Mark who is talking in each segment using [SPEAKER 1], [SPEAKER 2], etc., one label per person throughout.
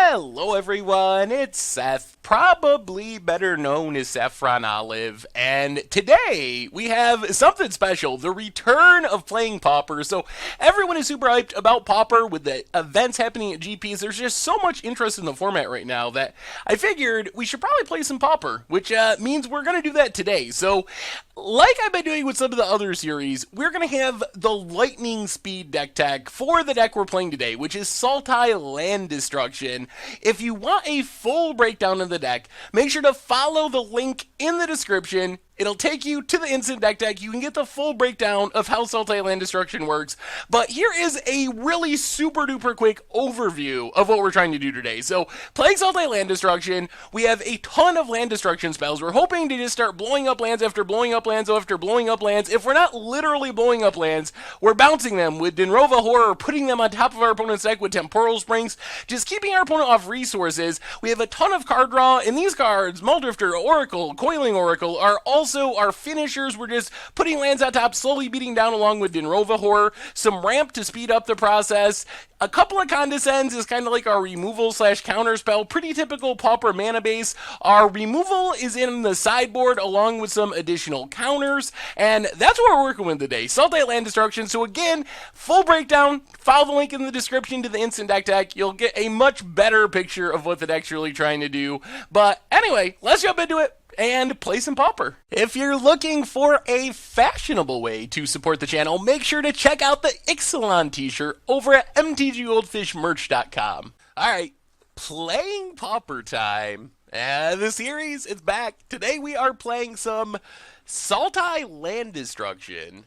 [SPEAKER 1] Hello everyone, it's Seth, probably better known as Saffron Olive, and today we have something special, the return of playing Pauper. So everyone is super hyped about Pauper with the events happening at GPs. There's just so much interest in the format right now that I figured we should probably play some Pauper, which means we're going to do that today. So like I've been doing with some of the other series, we're going to have the lightning speed deck tech for the deck we're playing today, which is Sultai Land Destruction. If you want a full breakdown of the deck, make sure to follow the link in the description. It'll take you to the instant deck tech. You can get the full breakdown of how Sultai Land Destruction works. But here is a really super duper quick overview of what we're trying to do today. So, playing Sultai Land Destruction, we have a ton of land destruction spells. We're hoping to just start blowing up lands after blowing up lands after blowing up lands. If we're not literally blowing up lands, we're bouncing them with Dinrova Horror, putting them on top of our opponent's deck with Temporal Springs, just keeping our opponent off resources. We have a ton of card draw, and these cards, Mulldrifter, Oracle, Coiling Oracle, are also our finishers. We're just putting lands on top, slowly beating down along with Dinrova Horror, some ramp to speed up the process. A couple of Condescends is kind of like our removal / counter spell. Pretty typical Pauper mana base. Our removal is in the sideboard along with some additional counters, and that's what we're working with today. Sultai Land Destruction. So again, full breakdown. Follow the link in the description to the instant deck tech. You'll get a much better picture of what the deck's really trying to do. But anyway, let's jump into it and play some Pauper. If you're looking for a fashionable way to support the channel, make sure to check out the Ixalan t-shirt over at mtggoldfishmerch.com. Alright, playing Pauper time. The series is back. Today we are playing some Sultai Land Destruction.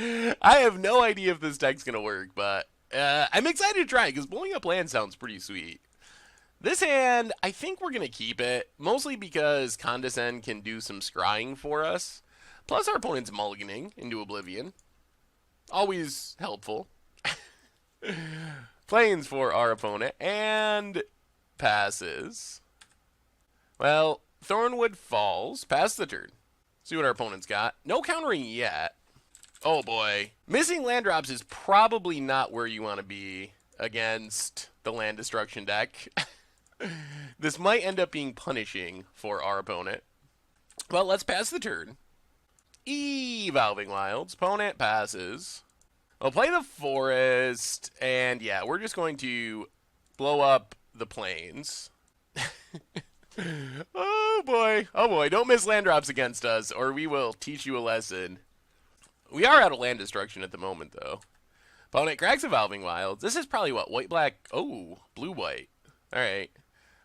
[SPEAKER 1] I have no idea if this deck's gonna work, but I'm excited to try it because blowing up land sounds pretty sweet. This hand, I think we're going to keep it, mostly because Condescend can do some scrying for us. Plus our opponent's mulliganing into Oblivion. Always helpful. Plains for our opponent, and passes. Well, Thornwood falls, pass the turn. See what our opponent's got. No countering yet. Oh boy. Missing land drops is probably not where you want to be against the land destruction deck. This might end up being punishing for our opponent. Well, let's pass the turn. Evolving Wilds. Opponent passes. We'll play the forest. And yeah, we're just going to blow up the plains. Oh boy. Oh boy. Don't miss land drops against us, or we will teach you a lesson. We are out of land destruction at the moment, though. Opponent cracks Evolving Wilds. This is probably what? White-black? Oh, blue-white. Alright.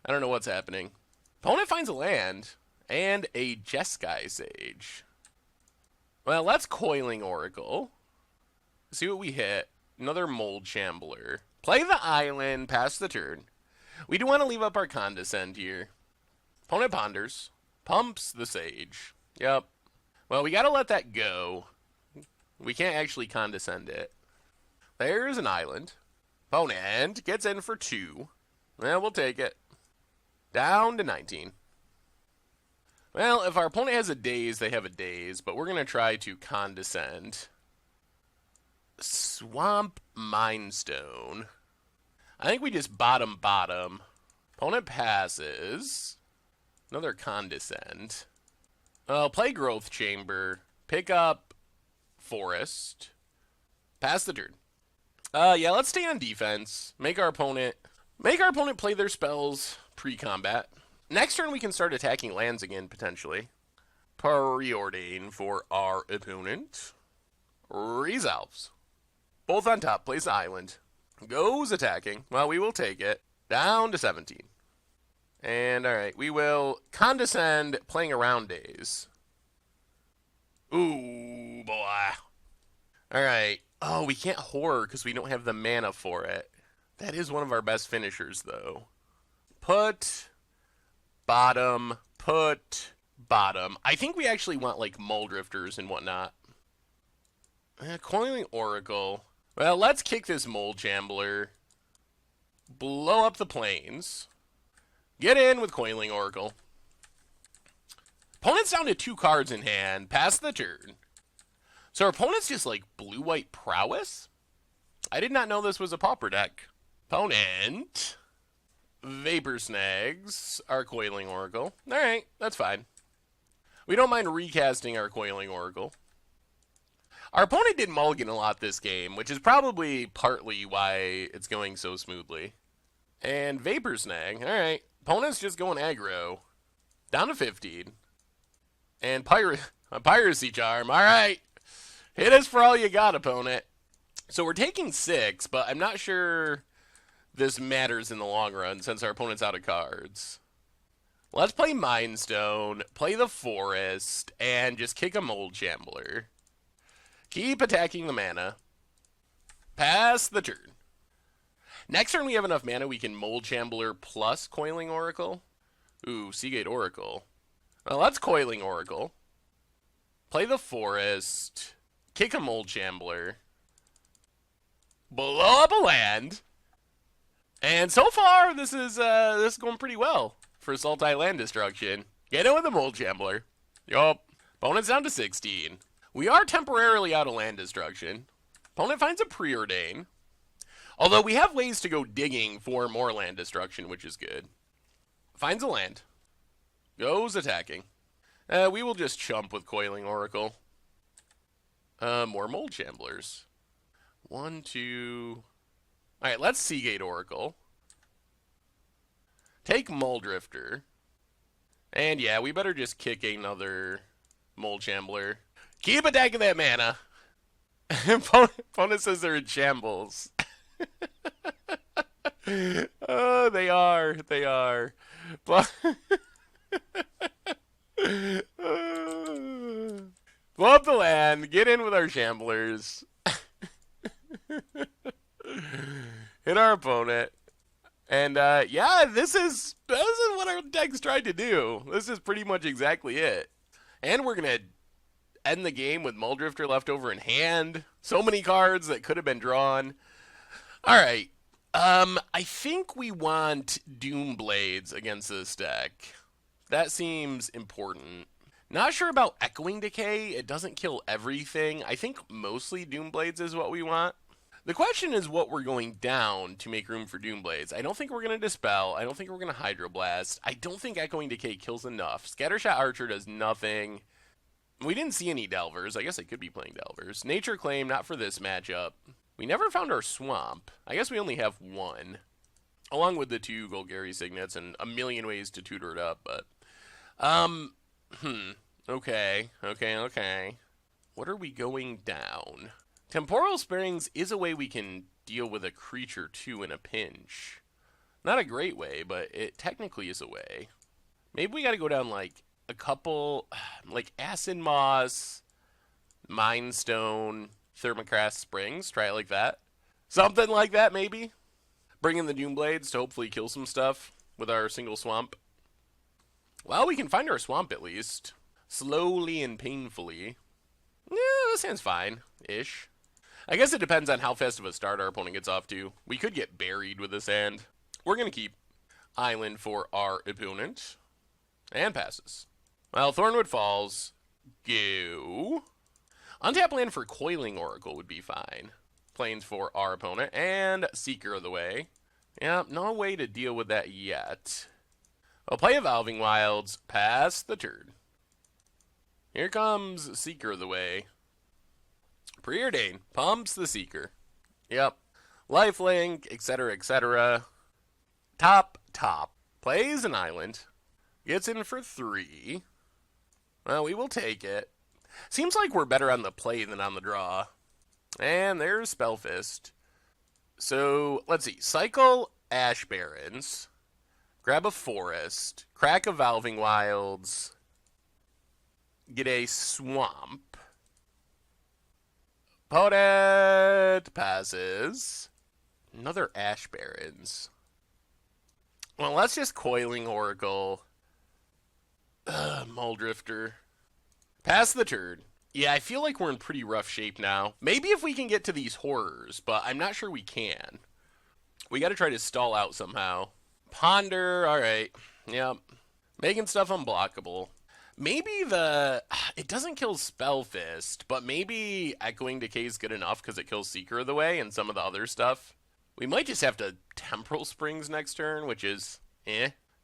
[SPEAKER 1] I don't know what's happening. Opponent finds a land and a Jeskai Sage. Well, let's Coiling Oracle. See what we hit. Another Mold Shambler. Play the island, pass the turn. We do want to leave up our Condescend here. Opponent ponders. Pumps the Sage. Yep. Well, we gotta let that go. We can't actually Condescend it. There's an island. Opponent gets in for 2. Well, we'll take it. Down to 19. Well, if our opponent has a daze, they have a daze, but we're going to try to Condescend. Swamp Mindstone. I think we just bottom. Opponent passes. Another Condescend. Well, play Growth Chamber. Pick up Forest. Pass the turn. Yeah, let's stay on defense. Make our opponent play their spells pre-combat. Next turn we can start attacking lands again, potentially. Preordain for our opponent. Resolves. Both on top, plays the island. Goes attacking. Well, we will take it. Down to 17. And, alright, we will Condescend playing around days. Ooh, boy. Alright. Oh, we can't Horror because we don't have the mana for it. That is one of our best finishers, though. Put bottom. I think we actually want, like, Mulldrifters and whatnot. Coiling Oracle. Well, let's kick this Mold Shambler. Blow up the plains. Get in with Coiling Oracle. Opponent's down to 2 cards in hand. Pass the turn. So our opponent's just, like, blue-white prowess? I did not know this was a Pauper deck. Opponent Vapor Snags our Coiling Oracle. Alright, that's fine. We don't mind recasting our Coiling Oracle. Our opponent did mulligan a lot this game, which is probably partly why it's going so smoothly. And Vapor Snag. Alright. Opponent's just going aggro. Down to 15. And Piracy Charm. Alright. Hit us for all you got, opponent. So we're taking 6, but I'm not sure this matters in the long run since our opponent's out of cards. Let's play Mind Stone, play the Forest, and just kick a Mold Shambler. Keep attacking the mana. Pass the turn. Next turn we have enough mana we can Mold Shambler plus Coiling Oracle. Ooh, Seagate Oracle. Well, that's Coiling Oracle. Play the Forest. Kick a Mold Shambler. Blow up a land. And so far, this is going pretty well for Sultai Land Destruction. Get in with the Mold Shambler. Yup. Opponent's down to 16. We are temporarily out of land destruction. Opponent finds a Preordain. Although we have ways to go digging for more land destruction, which is good. Finds a land. Goes attacking. We will just chump with Coiling Oracle. More Mold Shamblers. 1, 2... Alright, let's Seagate Oracle. Take Mulldrifter. And yeah, we better just kick another Mold Shambler. Keep attacking that mana. Opponent says they're in shambles. Oh, they are. They are. But blow up the land. Get in with our Shamblers. Hit our opponent. And, yeah, this is what our deck's tried to do. This is pretty much exactly it. And we're going to end the game with Mulldrifter left over in hand. So many cards that could have been drawn. Alright. I think we want Doom Blades against this deck. That seems important. Not sure about Echoing Decay. It doesn't kill everything. I think mostly Doom Blades is what we want. The question is what we're going down to make room for Doom Blades. I don't think we're going to Dispel. I don't think we're going to Hydroblast. I don't think Echoing Decay kills enough. Scattershot Archer does nothing. We didn't see any Delvers. I guess I could be playing Delvers. Nature Claim, not for this matchup. We never found our Swamp. I guess we only have one. Along with the 2 Golgari Signets and a million ways to tutor it up, but... Okay. What are we going down? Temporal Sparings is a way we can deal with a creature, too, in a pinch. Not a great way, but it technically is a way. Maybe we gotta go down, like, a couple... Like, Acid Moss, Mind Stone, Thermocrast Springs. Try it like that. Something like that, maybe. Bring in the Doom Blades to hopefully kill some stuff with our single Swamp. Well, we can find our Swamp, at least. Slowly and painfully. Yeah, this hand's fine-ish. I guess it depends on how fast of a start our opponent gets off to. We could get buried with this hand. We're going to keep Island for our opponent. And passes. Well, Thornwood Falls. Go. Untap land for Coiling Oracle would be fine. Plains for our opponent. And Seeker of the Way. Yeah, no way to deal with that yet. I'll play Evolving Wilds. Pass the turn. Here comes Seeker of the Way. Preordain pumps the Seeker. Yep. Lifelink, etc., etc. Top. Plays an island. Gets in for 3. Well, we will take it. Seems like we're better on the play than on the draw. And there's Spellfist. So, let's see. Cycle Ash Barrens. Grab a Forest. Crack Evolving Wilds. Get a Swamp. Opponent passes. Another Ash Barrens. Well, let's just Coiling Oracle. Mulldrifter. Pass the turn. Yeah, I feel like we're in pretty rough shape now. Maybe if we can get to these horrors, but I'm not sure we can. We gotta try to stall out somehow. Ponder, alright. Yep. Making stuff unblockable. Maybe it doesn't kill Spellfist, but maybe Echoing Decay is good enough because it kills Seeker of the Way and some of the other stuff. We might just have to Temporal Springs next turn, which is,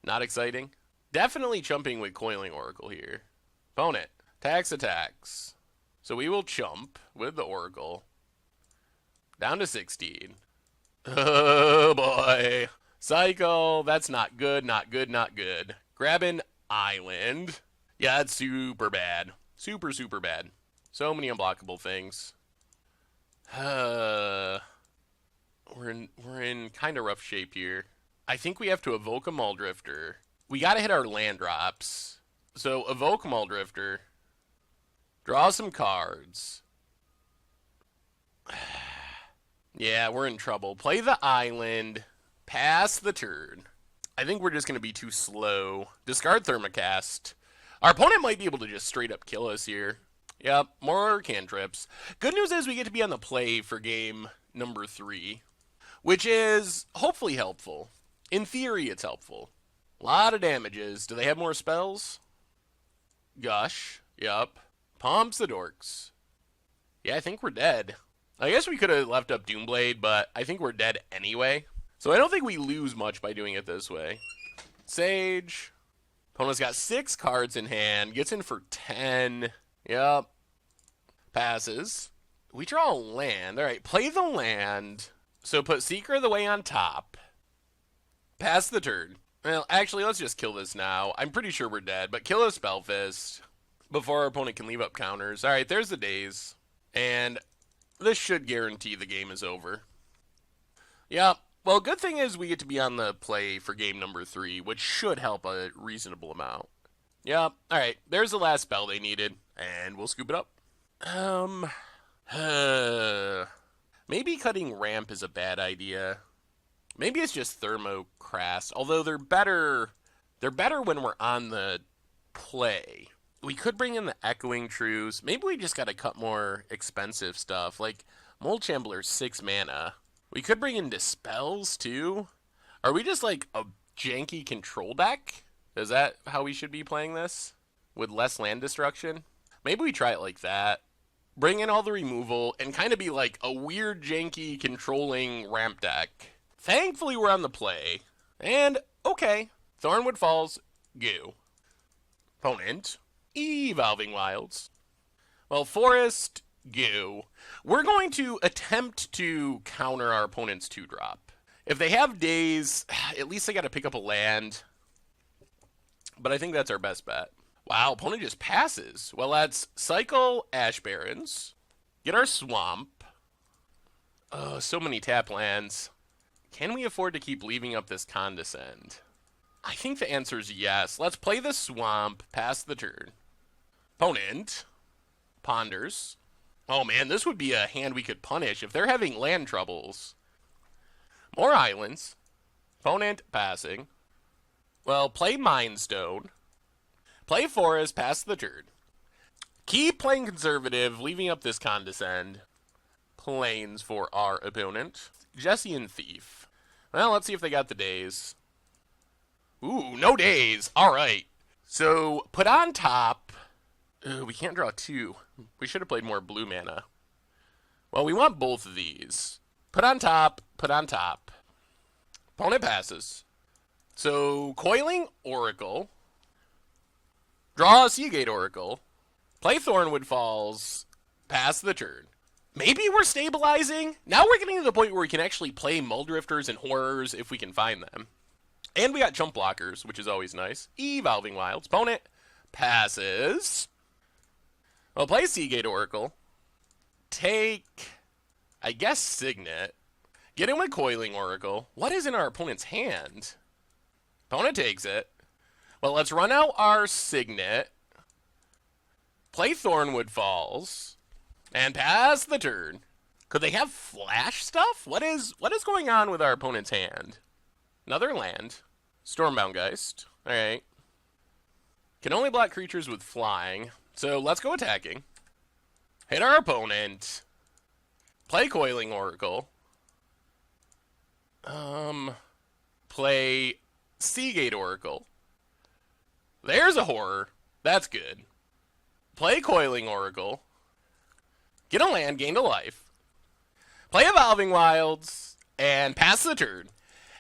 [SPEAKER 1] not exciting. Definitely chumping with Coiling Oracle here. Opponent, attacks. So we will chump with the Oracle. Down to 16. Oh boy. Cycle, that's not good. Grab an island. Yeah, that's super bad. Super bad. So many unblockable things. We're in kind of rough shape here. I think we have to evoke a Mulldrifter. We gotta hit our land drops. So evoke Mulldrifter. Draw some cards. Yeah, we're in trouble. Play the island. Pass the turn. I think we're just gonna be too slow. Discard Thermocast. Our opponent might be able to just straight up kill us here. Yep, more cantrips. Good news is we get to be on the play for game number 3, which is hopefully helpful. In theory, it's helpful. A lot of damages. Do they have more spells? Gush. Yep. Pumps the dorks. Yeah, I think we're dead. I guess we could have left up Doomblade, but I think we're dead anyway. So I don't think we lose much by doing it this way. Sage. Opponent's got 6 cards in hand. Gets in for 10. Yep. Passes. We draw a land. Alright, play the land. So put Seeker of the Way on top. Pass the turn. Well, actually, let's just kill this now. I'm pretty sure we're dead, but kill a Spellfist before our opponent can leave up counters. Alright, there's the days. And this should guarantee the game is over. Yep. Well, good thing is we get to be on the play for game number 3, which should help a reasonable amount. Yep. Alright, there's the last spell they needed, and we'll scoop it up. Maybe cutting ramp is a bad idea. Maybe it's just Thermocrast, although they're better when we're on the play. We could bring in the Echoing Truce. Maybe we just gotta cut more expensive stuff, like Mold Chambler's 6 mana. We could bring in Dispels, too. Are we just like a janky control deck? Is that how we should be playing this? With less land destruction? Maybe we try it like that. Bring in all the removal and kind of be like a weird, janky, controlling ramp deck. Thankfully, we're on the play. And, okay. Thornwood Falls, go. Opponent, Evolving Wilds. Well, Forest, go. We're going to attempt to counter our opponent's 2-drop. If they have days, at least they got to pick up a land. But I think that's our best bet. Wow, opponent just passes. Well, let's cycle Ash Barrens. Get our Swamp. Oh, so many tap lands. Can we afford to keep leaving up this Condescend? I think the answer is yes. Let's play the Swamp, pass the turn. Opponent ponders. Oh man, this would be a hand we could punish if they're having land troubles. More islands. Opponent passing. Well, play Mindstone. Play Forest, pass the turn. Keep playing conservative, leaving up this Condescend. Plains for our opponent. Jesse and Thief. Well, let's see if they got the days. Ooh, no days. All right. So, put on top. Ooh, we can't draw 2. We should have played more blue mana. Well, we want both of these. Put on top, put on top. Opponent passes. So, Coiling Oracle. Draw a Seagate Oracle. Play Thornwood Falls. Pass the turn. Maybe we're stabilizing? Now we're getting to the point where we can actually play Mulldrifters and Horrors if we can find them. And we got Chump Blockers, which is always nice. Evolving Wilds. Opponent passes. Well, play Seagate Oracle. Take, I guess, Signet. Get in with Coiling Oracle. What is in our opponent's hand? Opponent takes it. Well, let's run out our Signet. Play Thornwood Falls. And pass the turn. Could they have flash stuff? What is going on with our opponent's hand? Another land. Stormbound Geist. Alright. Can only block creatures with flying. So let's go attacking. Hit our opponent. Play Coiling Oracle. Play Seagate Oracle. There's a Horror. That's good. Play Coiling Oracle. Get a land, gain a life. Play Evolving Wilds. and pass the turn.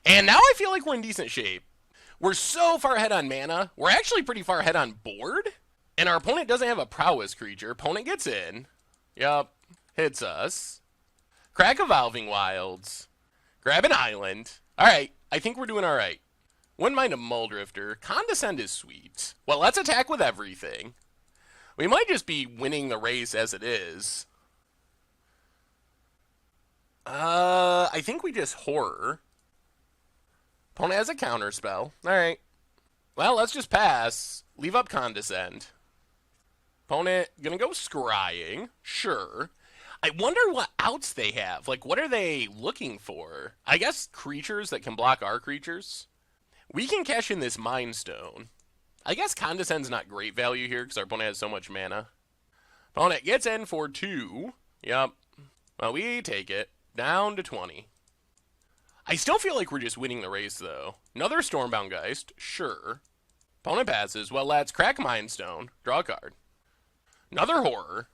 [SPEAKER 1] And now I feel like we're in decent shape. We're so far ahead on mana. We're actually pretty far ahead on board. And our opponent doesn't have a prowess creature. Opponent gets in. Yup. Hits us. Crack Evolving Wilds. Grab an island. Alright, I think we're doing alright. Wouldn't mind a Mulldrifter. Condescend is sweet. Well, let's attack with everything. We might just be winning the race as it is. I think we just Horror. Opponent has a counter spell. Alright. Well, let's just pass. Leave up Condescend. Opponent gonna go Scrying. Sure. I wonder what outs they have. Like, what are they looking for? I guess creatures that can block our creatures. We can cash in this Mind Stone. I guess Condescend's not great value here because our opponent has so much mana. Opponent gets in for 2. Yup. Well, we take it. Down to 20. I still feel like we're just winning the race, though. Another Stormbound Geist. Sure. Opponent passes. Well, let's crack Mind Stone. Draw a card. Another Horror.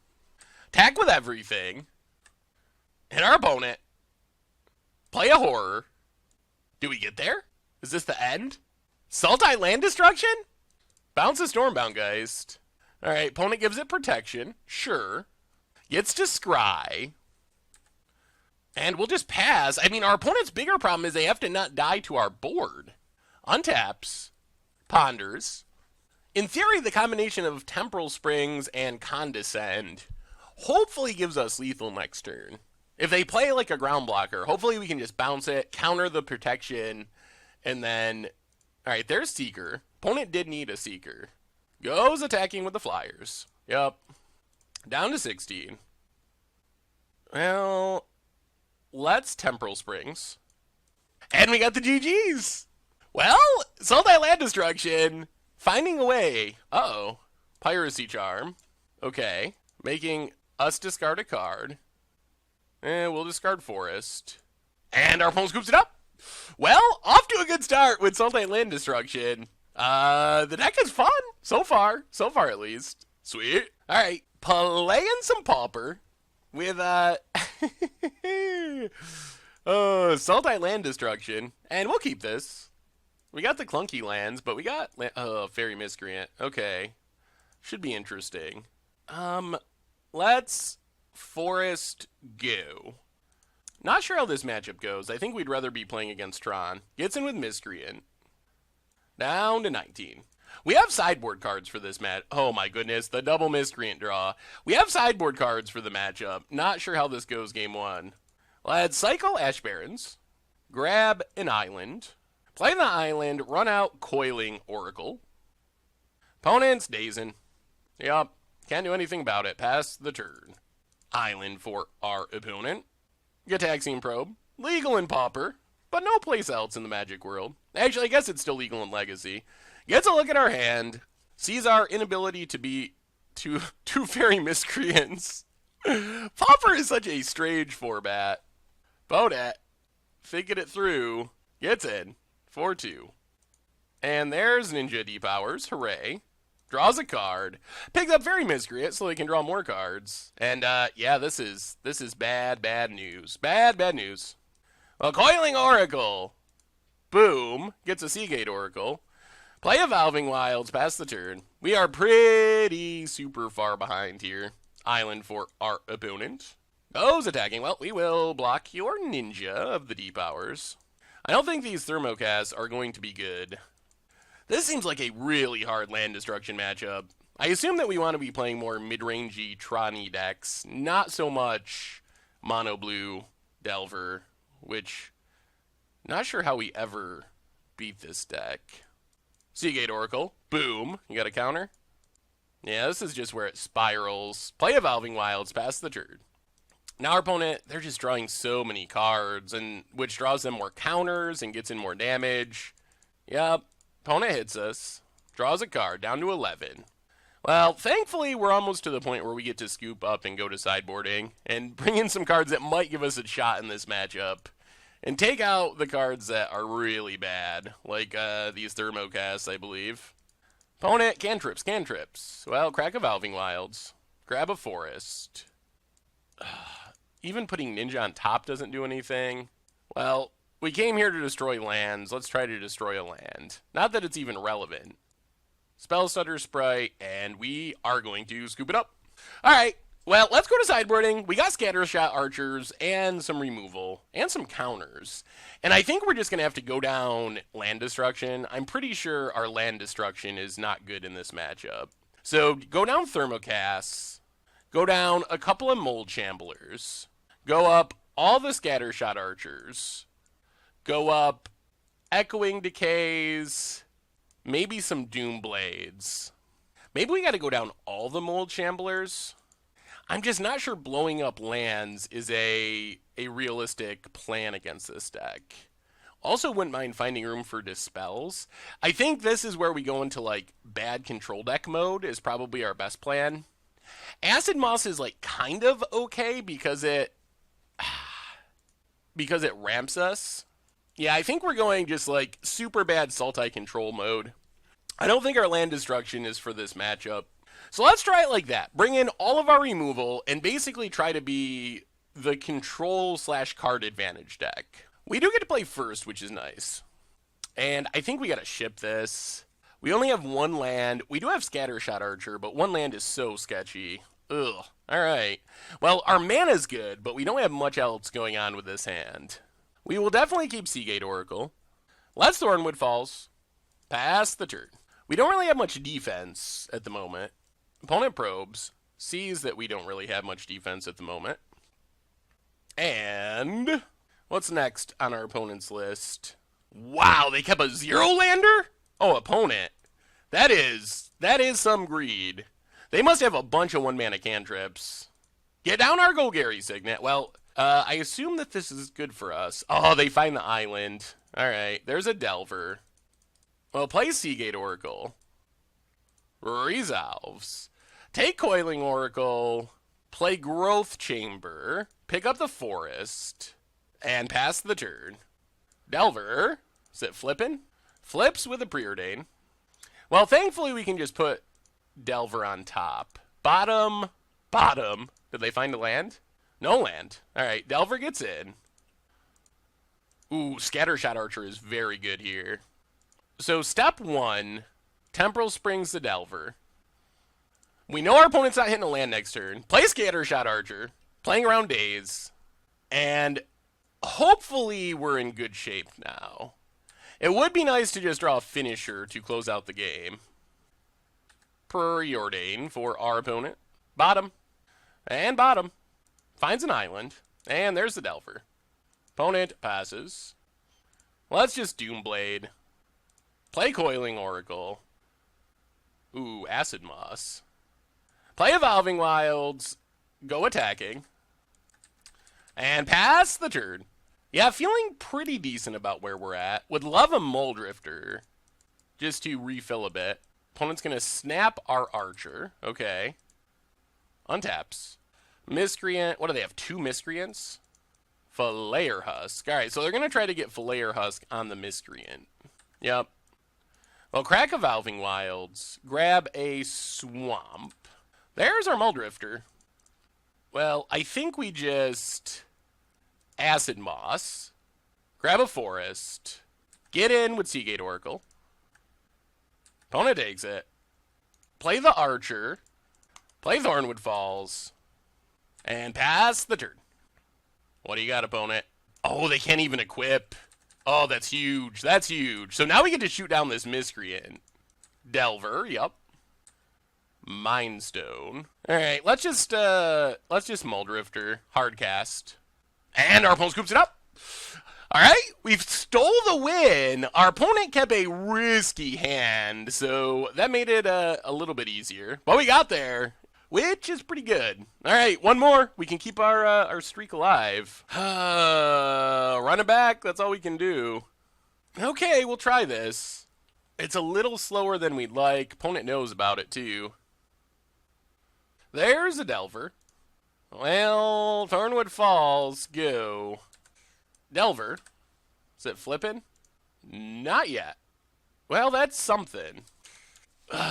[SPEAKER 1] Attack with everything. Hit our opponent. Play a Horror. Do we get there? Is this the end? Sultai Land Destruction? Bounce a Stormbound Geist. Alright, opponent gives it protection. Sure. Gets to Scry. And we'll just pass. I mean, our opponent's bigger problem is they have to not die to our board. Untaps. Ponders. In theory, the combination of Temporal Springs and Condescend hopefully gives us lethal next turn. If they play like a ground blocker, hopefully we can just bounce it, counter the protection, and then... Alright, there's Seeker. Opponent did need a Seeker. Goes attacking with the Flyers. Yup. Down to 16. Well, let's Temporal Springs. And we got the GGs! Well, Sultai Land Destruction, finding a way. Uh-oh. Piracy Charm. Okay. Making us discard a card. And we'll discard Forest. And our opponent scoops it up. Well, off to a good start with Sultai Land Destruction. The deck is fun. So far at least. Sweet. Alright, playing some Pauper with, Sultai Land Destruction. And we'll keep this. We got the clunky lands, but we got, Fairy Miscreant. Okay. Should be interesting. Let's Forest go. Not sure how this matchup goes. I think we'd rather be playing against Tron. Gets in with Miscreant. Down to 19. We have sideboard cards for this match. Oh my goodness, the double Miscreant draw. We have sideboard cards for the matchup. Not sure how this goes game 1. Let's cycle Ash Barrens. Grab an island. Play the island, run out Coiling Oracle. Opponent's dazing. Yup, can't do anything about it. Pass the turn. Island for our opponent. Gitaxian Probe. Legal in Pauper, but no place else in the Magic world. Actually, I guess it's still legal in Legacy. Gets a look at our hand. Sees our inability to be two Fairy Miscreants. Pauper is such a strange format. Bodet, thinking it through, gets in. 4-2. And there's Ninja D-Powers. Hooray. Draws a card. Picks up Fairy Miscreant so they can draw more cards. And, yeah, this is bad news. Bad news. Well, Coiling Oracle. Boom. Gets a Seagate Oracle. Play Evolving Wilds. Pass the turn. We are pretty super far behind here. Island for our opponent. Goes attacking. Well, we will block your Ninja of the D-Powers. I don't think these Thermocasts are going to be good. This seems like a really hard land destruction matchup. I assume that we want to be playing more mid-rangey Tron-y decks, not so much Mono Blue Delver, which, not sure how we ever beat this deck. Seagate Oracle, boom, you got a counter? Yeah, this is just where it spirals. Play Evolving Wilds, pass the turn. Now our opponent, they're just drawing so many cards, and which draws them more counters and gets in more damage. Yep, opponent hits us, draws a card, down to 11. Well, thankfully, we're almost to the point where we get to scoop up and go to sideboarding, and bring in some cards that might give us a shot in this matchup, and take out the cards that are really bad, like these Thermocasts, I believe. Opponent, cantrips. Well, crack Evolving Wilds, grab a Forest. Even putting Ninja on top doesn't do anything. Well, we came here to destroy lands. Let's try to destroy a land. Not that it's even relevant. Spell Stutter Sprite, and we are going to scoop it up. Alright, well, let's go to sideboarding. We got Scattershot Archers, and some removal, and some counters. And I think we're just going to have to go down Land Destruction. I'm pretty sure our Land Destruction is not good in this matchup. So, go down Thermocasts, go down a couple of Mold Shamblers, go up all the Scattershot Archers, go up Echoing Decays, maybe some Doom Blades. Maybe we got to go down all the Mold Shamblers. I'm just not sure blowing up lands is a realistic plan against this deck. Also wouldn't mind finding room for Dispels. I think this is where we go into like bad control deck mode is probably our best plan. Acid Moss is like kind of okay because it ramps us. Yeah, I think we're going just like super bad Sultai control mode. I don't think our Land Destruction is for this matchup. So let's try it like that. Bring in all of our removal and basically try to be the control/card advantage deck. We do get to play first, which is nice. And I think we got to ship this. We only have one land. We do have Scattershot Archer, but one land is so sketchy. Ugh. Alright. Well, our mana's good, but we don't have much else going on with this hand. We will definitely keep Seagate Oracle. Let's Thornwood Falls. Pass the turn. We don't really have much defense at the moment. Opponent probes. Sees that we don't really have much defense at the moment. And what's next on our opponent's list? Wow, they kept a 0-lander? Oh, opponent. That is some greed. They must have a bunch of one-mana cantrips. Get down our Golgari Signet. Well, I assume that this is good for us. Oh, they find the island. Alright, there's a Delver. Well, play Seagate Oracle. Resolves. Take Coiling Oracle. Play Growth Chamber. Pick up the Forest. And pass the turn. Delver. Is it flipping? Flips with a Preordain. Well, thankfully we can just put Delver on top. Bottom. Did they find a land? No land. Alright, Delver gets in. Ooh, Scattershot Archer is very good here. So step 1, Temporal Springs the Delver. We know our opponent's not hitting a land next turn. Play Scattershot Archer. Playing around Daze. And hopefully we're in good shape now. It would be nice to just draw a finisher to close out the game. Preordain for our opponent. Bottom. And bottom. Finds an island. And there's the Delver. Opponent passes. Let's just Doomblade. Play Coiling Oracle. Ooh, Acid Moss. Play Evolving Wilds. Go attacking. And pass the turn. Yeah, feeling pretty decent about where we're at. Would love a Mulldrifter. Just to refill a bit. Opponent's going to snap our Archer. Okay. Untaps. Miscreant. What do they have? 2 Miscreants? Falayer Husk. Alright, so they're going to try to get Falayer Husk on the Miscreant. Yep. Well, crack Evolving Wilds. Grab a Swamp. There's our Mulldrifter. Well, I think we just Acid Moss. Grab a Forest. Get in with Seagate Oracle. Opponent takes it. Play the Archer. Play Thornwood Falls. And pass the turn. What do you got, opponent? Oh, they can't even equip. Oh, that's huge. That's huge. So now we get to shoot down this Miscreant. Delver, yep. Mindstone. Alright, let's just Mulldrifter. Hardcast. And our opponent scoops it up. Alright, we've stole the win. Our opponent kept a risky hand, so that made it a little bit easier. But we got there, which is pretty good. Alright, one more. We can keep our streak alive. Run it back, that's all we can do. Okay, we'll try this. It's a little slower than we'd like. Opponent knows about it, too. There's a Delver. Well, Thornwood Falls, go. Delver. Is it flipping? Not yet. Well, that's something.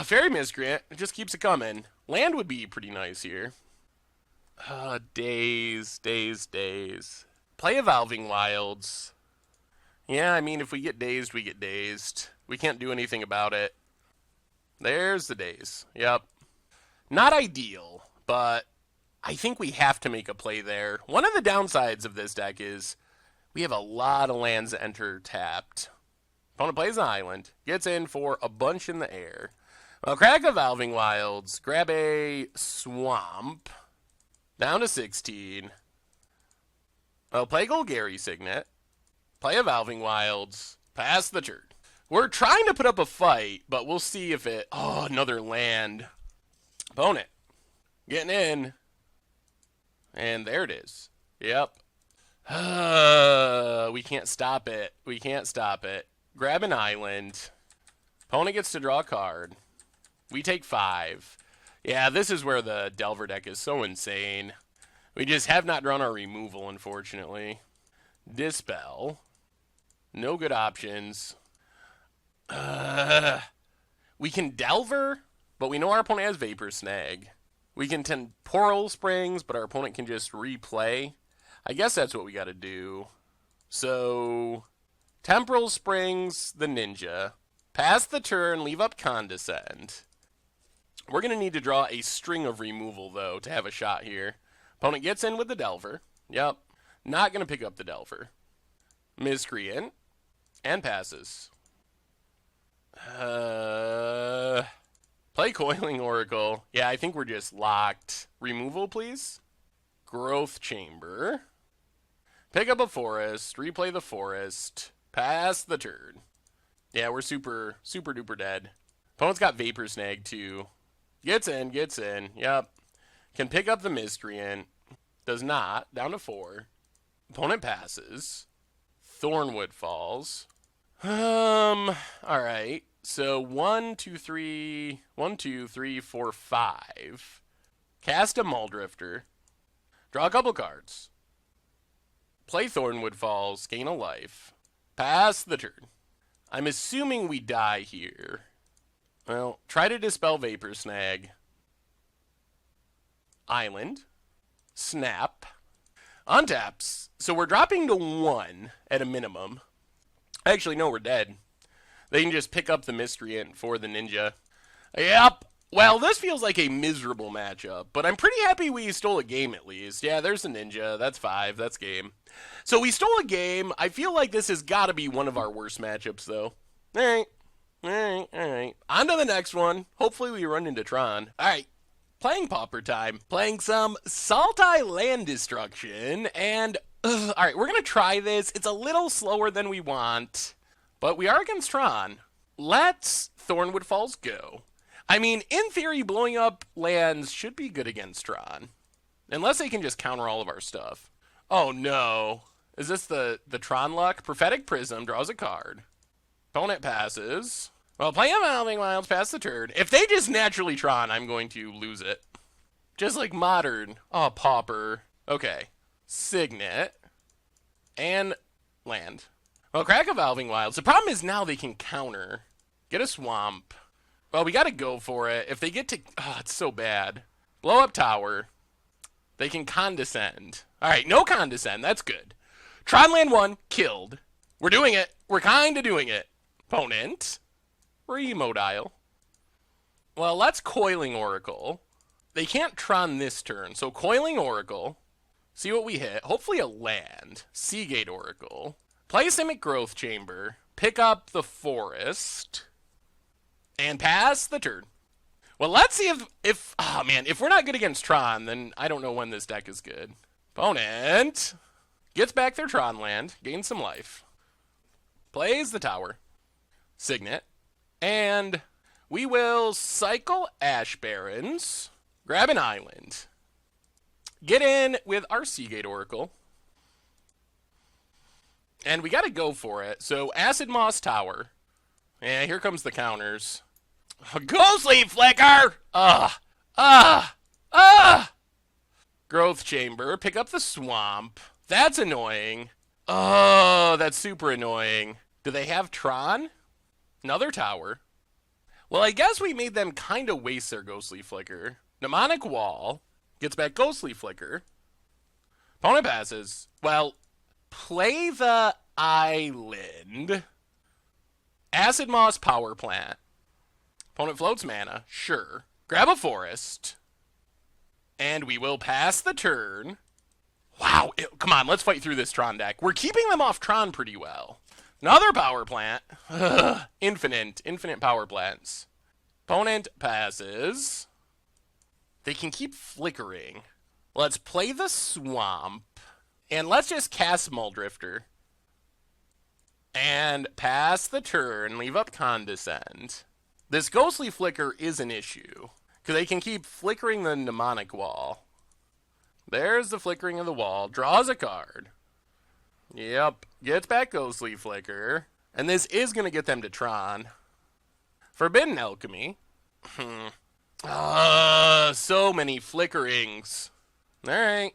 [SPEAKER 1] Fairy Miscreant. It just keeps it coming. Land would be pretty nice here. Days. Play Evolving Wilds. Yeah, I mean, if we get dazed, we get dazed. We can't do anything about it. There's the daze. Yep. Not ideal, but I think we have to make a play there. One of the downsides of this deck is we have a lot of lands enter tapped. Opponent plays an island, gets in for a bunch in the air. Well, crack a Valving Wilds, grab a swamp, down to 16. Well, play Golgari Signet, play a Valving Wilds, pass the turn. We're trying to put up a fight, but we'll see if it... Oh, another land. Opponent, getting in. And there it is. Yep. We can't stop it. We can't stop it. Grab an island. Opponent gets to draw a card. We take 5. Yeah, this is where the Delver deck is so insane. We just have not drawn our removal, unfortunately. Dispel. No good options. We can Delver, but we know our opponent has Vapor Snag. We can Temporal Springs, but our opponent can just replay. I guess that's what we got to do. So, Temporal Springs, the Ninja. Pass the turn, leave up Condescend. We're going to need to draw a string of removal, though, to have a shot here. Opponent gets in with the Delver. Yep. Not going to pick up the Delver. Miscreant. And passes. Play Coiling Oracle. Yeah, I think we're just locked. Removal, please. Growth Chamber. Pick up a forest. Replay the forest. Pass the turn. Yeah, we're super duper dead. Opponent's got Vapor Snag, too. Gets in. Yep. Can pick up the Miscreant. Does not. Down to 4. Opponent passes. Thornwood falls. Alright. So 1, 2, 3, 4, 5. Cast a Mulldrifter. Draw a couple cards. Play Thornwood Falls, gain a life. Pass the turn. I'm assuming we die here. Well, try to dispel Vapor Snag. Island. Snap. Untaps. So we're dropping to 1 at a minimum. Actually, no, we're dead. They can just pick up the Miscreant for the Ninja. Yep. Well, this feels like a miserable matchup, but I'm pretty happy we stole a game at least. Yeah, there's a Ninja. That's 5. That's game. So we stole a game. I feel like this has got to be one of our worst matchups, though. All right. On to the next one. Hopefully we run into Tron. All right. Playing Pauper time. Playing some Sultai Land Destruction. And, all right, we're going to try this. It's a little slower than we want. But we are against Tron. Let's Thornwood Falls go. I mean, in theory, blowing up lands should be good against Tron. Unless they can just counter all of our stuff. Oh, no. Is this the Tron luck? Prophetic Prism draws a card. Opponent passes. Well, play a Valving Wilds, pass the turn. If they just naturally Tron, I'm going to lose it. Just like Modern. Oh, Pauper. Okay. Signet. And land. Well, crack a Valving Wilds. The problem is now they can counter. Get a Swamp. Well, we got to go for it. If they get to... Oh, it's so bad. Blow up Tower. They can Condescend. All right, no Condescend. That's good. Tron land 1, killed. We're doing it. We're kind of doing it. Opponent. Remodile. Well, let's Coiling Oracle. They can't Tron this turn, so Coiling Oracle. See what we hit. Hopefully a land. Seagate Oracle. Play Simic Growth Chamber. Pick up the forest. And pass the turn. Well, let's see if oh man, if we're not good against Tron, then I don't know when this deck is good. Opponent gets back their Tron land, gains some life. Plays the tower. Signet. And we will cycle Ash Barrens. Grab an island. Get in with our Seagate Oracle. And we got to go for it. So Acid Moss Tower. And here comes the counters. Ghostly Flicker! Growth Chamber. Pick up the Swamp. That's annoying. Oh, that's super annoying. Do they have Tron? Another tower. Well, I guess we made them kind of waste their Ghostly Flicker. Mnemonic Wall. Gets back Ghostly Flicker. Opponent passes. Well, play the Island. Acid Moss Power Plant. Opponent floats mana. Sure. Grab a forest. And we will pass the turn. Wow. Come on, let's fight through this Tron deck. We're keeping them off Tron pretty well. Another power plant. Infinite power plants. Opponent passes. They can keep flickering. Let's play the swamp. And let's just cast Mulldrifter. And pass the turn. Leave up Condescend. This ghostly flicker is an issue. Because they can keep flickering the mnemonic wall. There's the flickering of the wall. Draws a card. Yep. Gets back ghostly flicker. And this is going to get them to Tron. Forbidden Alchemy. So many flickerings. Alright.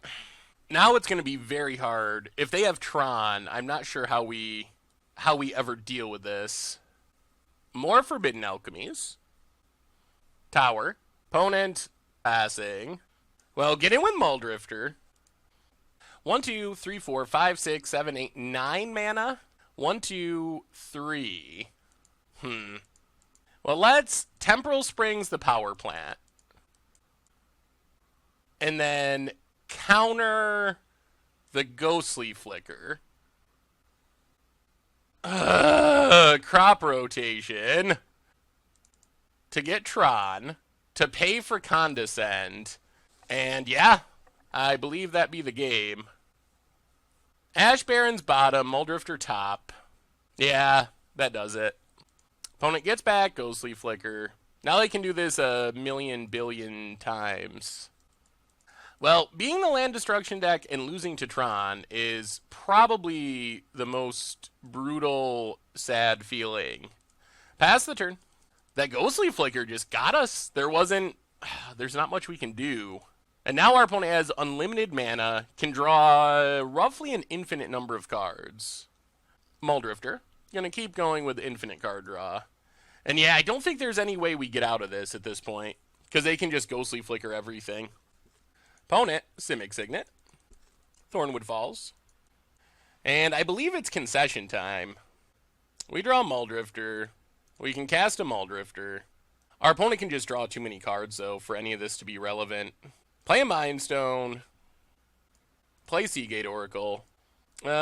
[SPEAKER 1] Now it's going to be very hard. If they have Tron, I'm not sure how we ever deal with this. More Forbidden Alchemies. Tower. Opponent passing. Well, get in with Mulldrifter. 1, 2, 3, 4, 5, 6, 7, 8, 9 mana. 1, 2, 3. Well, let's Temporal Springs the power plant. And then counter the ghostly flicker. Crop rotation. To get Tron. To pay for Condescend. And yeah, I believe that be the game. Ash Baron's bottom, Mulldrifter top. Yeah, that does it. Opponent gets back, ghostly flicker. Now they can do this a million billion times. Well, being the land destruction deck and losing to Tron is probably the most brutal, sad feeling. Pass the turn. That ghostly flicker just got us. There's not much we can do. And now our opponent has unlimited mana, can draw roughly an infinite number of cards. Mulldrifter. Gonna keep going with infinite card draw. And yeah, I don't think there's any way we get out of this at this point, because they can just ghostly flicker everything. Opponent, Simic Signet. Thornwood Falls. And I believe it's concession time. We draw Mulldrifter. We can cast a Mulldrifter. Our opponent can just draw too many cards, though, for any of this to be relevant. Play a Mind Stone. Play Seagate Oracle.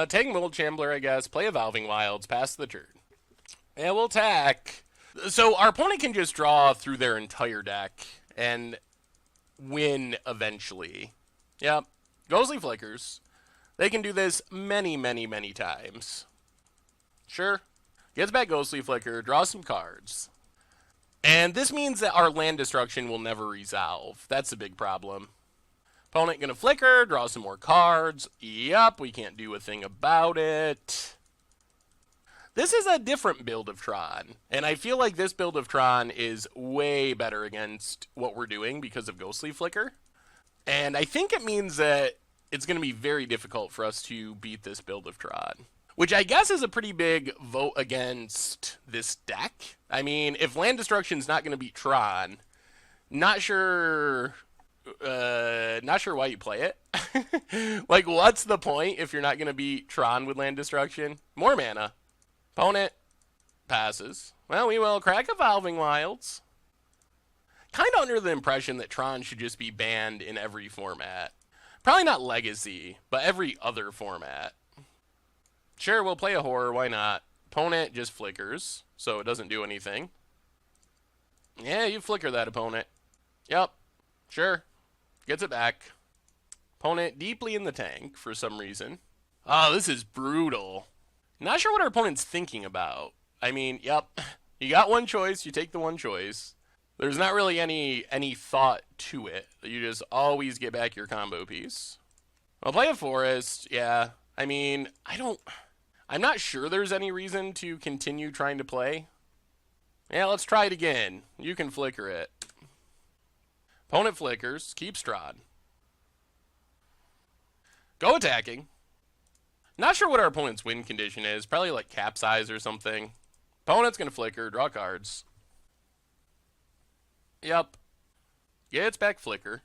[SPEAKER 1] Take Mold Shambler, I guess. Play Evolving Wilds. Pass the turn. And we'll attack. So our opponent can just draw through their entire deck and win eventually. Yep. Ghostly Flickers. They can do this many, many, many times. Sure. Gets back Ghostly Flicker. Draws some cards. And this means that our land destruction will never resolve. That's a big problem. Opponent gonna flicker, draw some more cards. Yup, we can't do a thing about it. This is a different build of Tron. And I feel like this build of Tron is way better against what we're doing because of Ghostly Flicker. And I think it means that it's going to be very difficult for us to beat this build of Tron. Which I guess is a pretty big vote against this deck. I mean, if land destruction's not going to beat Tron, not sure why you play it. Like, what's the point if you're not going to beat Tron with land destruction? More mana. Opponent passes. Well, we will crack Evolving Wilds. Kind of under the impression that Tron should just be banned in every format. Probably not Legacy, but every other format. Sure, we'll play a horror, why not? Opponent just flickers, so it doesn't do anything. Yeah, you flicker that opponent. Yep, sure. Gets it back. Opponent deeply in the tank for some reason. Oh, this is brutal. Not sure what our opponent's thinking about. I mean, yep, you got one choice, you take the one choice. There's not really any thought to it. You just always get back your combo piece. I'll play a forest, yeah. I mean, I'm not sure there's any reason to continue trying to play. Yeah, let's try it again. You can flicker it. Opponent flickers, keep Strahd. Go attacking. Not sure what our opponent's win condition is. Probably like capsize or something. Opponent's gonna flicker, draw cards. Yep. Gets back flicker.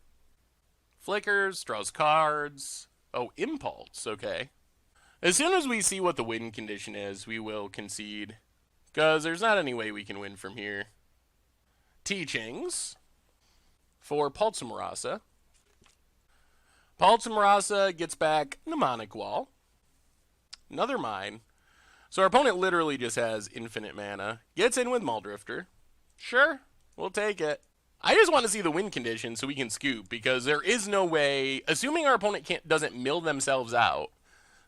[SPEAKER 1] Flickers, draws cards. Oh, impulse, okay. As soon as we see what the win condition is, we will concede. Because there's not any way we can win from here. Teachings for Paltzamarasa. Paltzamarasa gets back Mnemonic Wall. Another mine. So our opponent literally just has infinite mana. Gets in with Mulldrifter. Sure, we'll take it. I just want to see the win condition so we can scoop, because there is no way, assuming our opponent doesn't mill themselves out,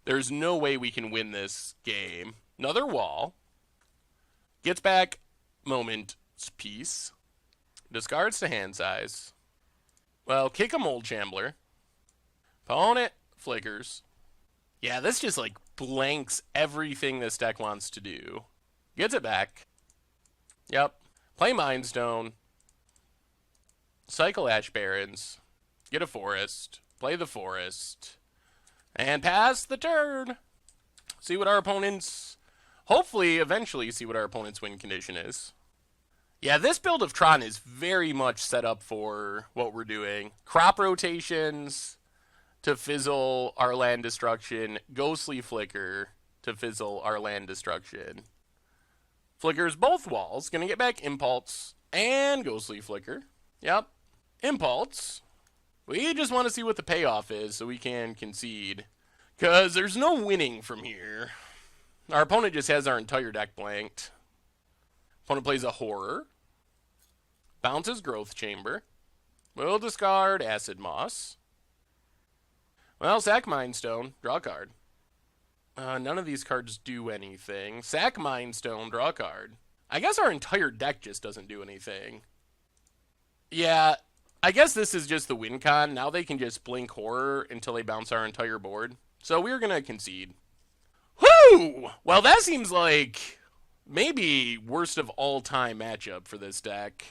[SPEAKER 1] there's no way we can win this game. Another wall. Gets back Moment's Piece. Discards to hand size. Well, kick a Mold Shambler. Opponent flickers. Yeah, this just like blanks everything this deck wants to do. Gets it back. Yep. Play Mind Stone. Cycle Ash Barrens. Get a forest. Play the forest. And pass the turn. See what our opponents... Hopefully, eventually see what our opponent's win condition is. Yeah, this build of Tron is very much set up for what we're doing. Crop rotations to fizzle our land destruction. Ghostly Flicker to fizzle our land destruction. Flickers both walls. Gonna get back Impulse and Ghostly Flicker. Yep. Impulse. We just want to see what the payoff is so we can concede. Because there's no winning from here. Our opponent just has our entire deck blanked. Opponent plays a Horror. Bounces Growth Chamber. Will discard Acid Moss. Well, sack Mind Stone. Draw a card. None of these cards do anything. Sack Mind Stone. Draw a card. I guess our entire deck just doesn't do anything. Yeah, I guess this is just the win con. Now they can just blink Horror until they bounce our entire board. So we're going to concede. Whoo! Well, that seems like maybe worst of all time matchup for this deck.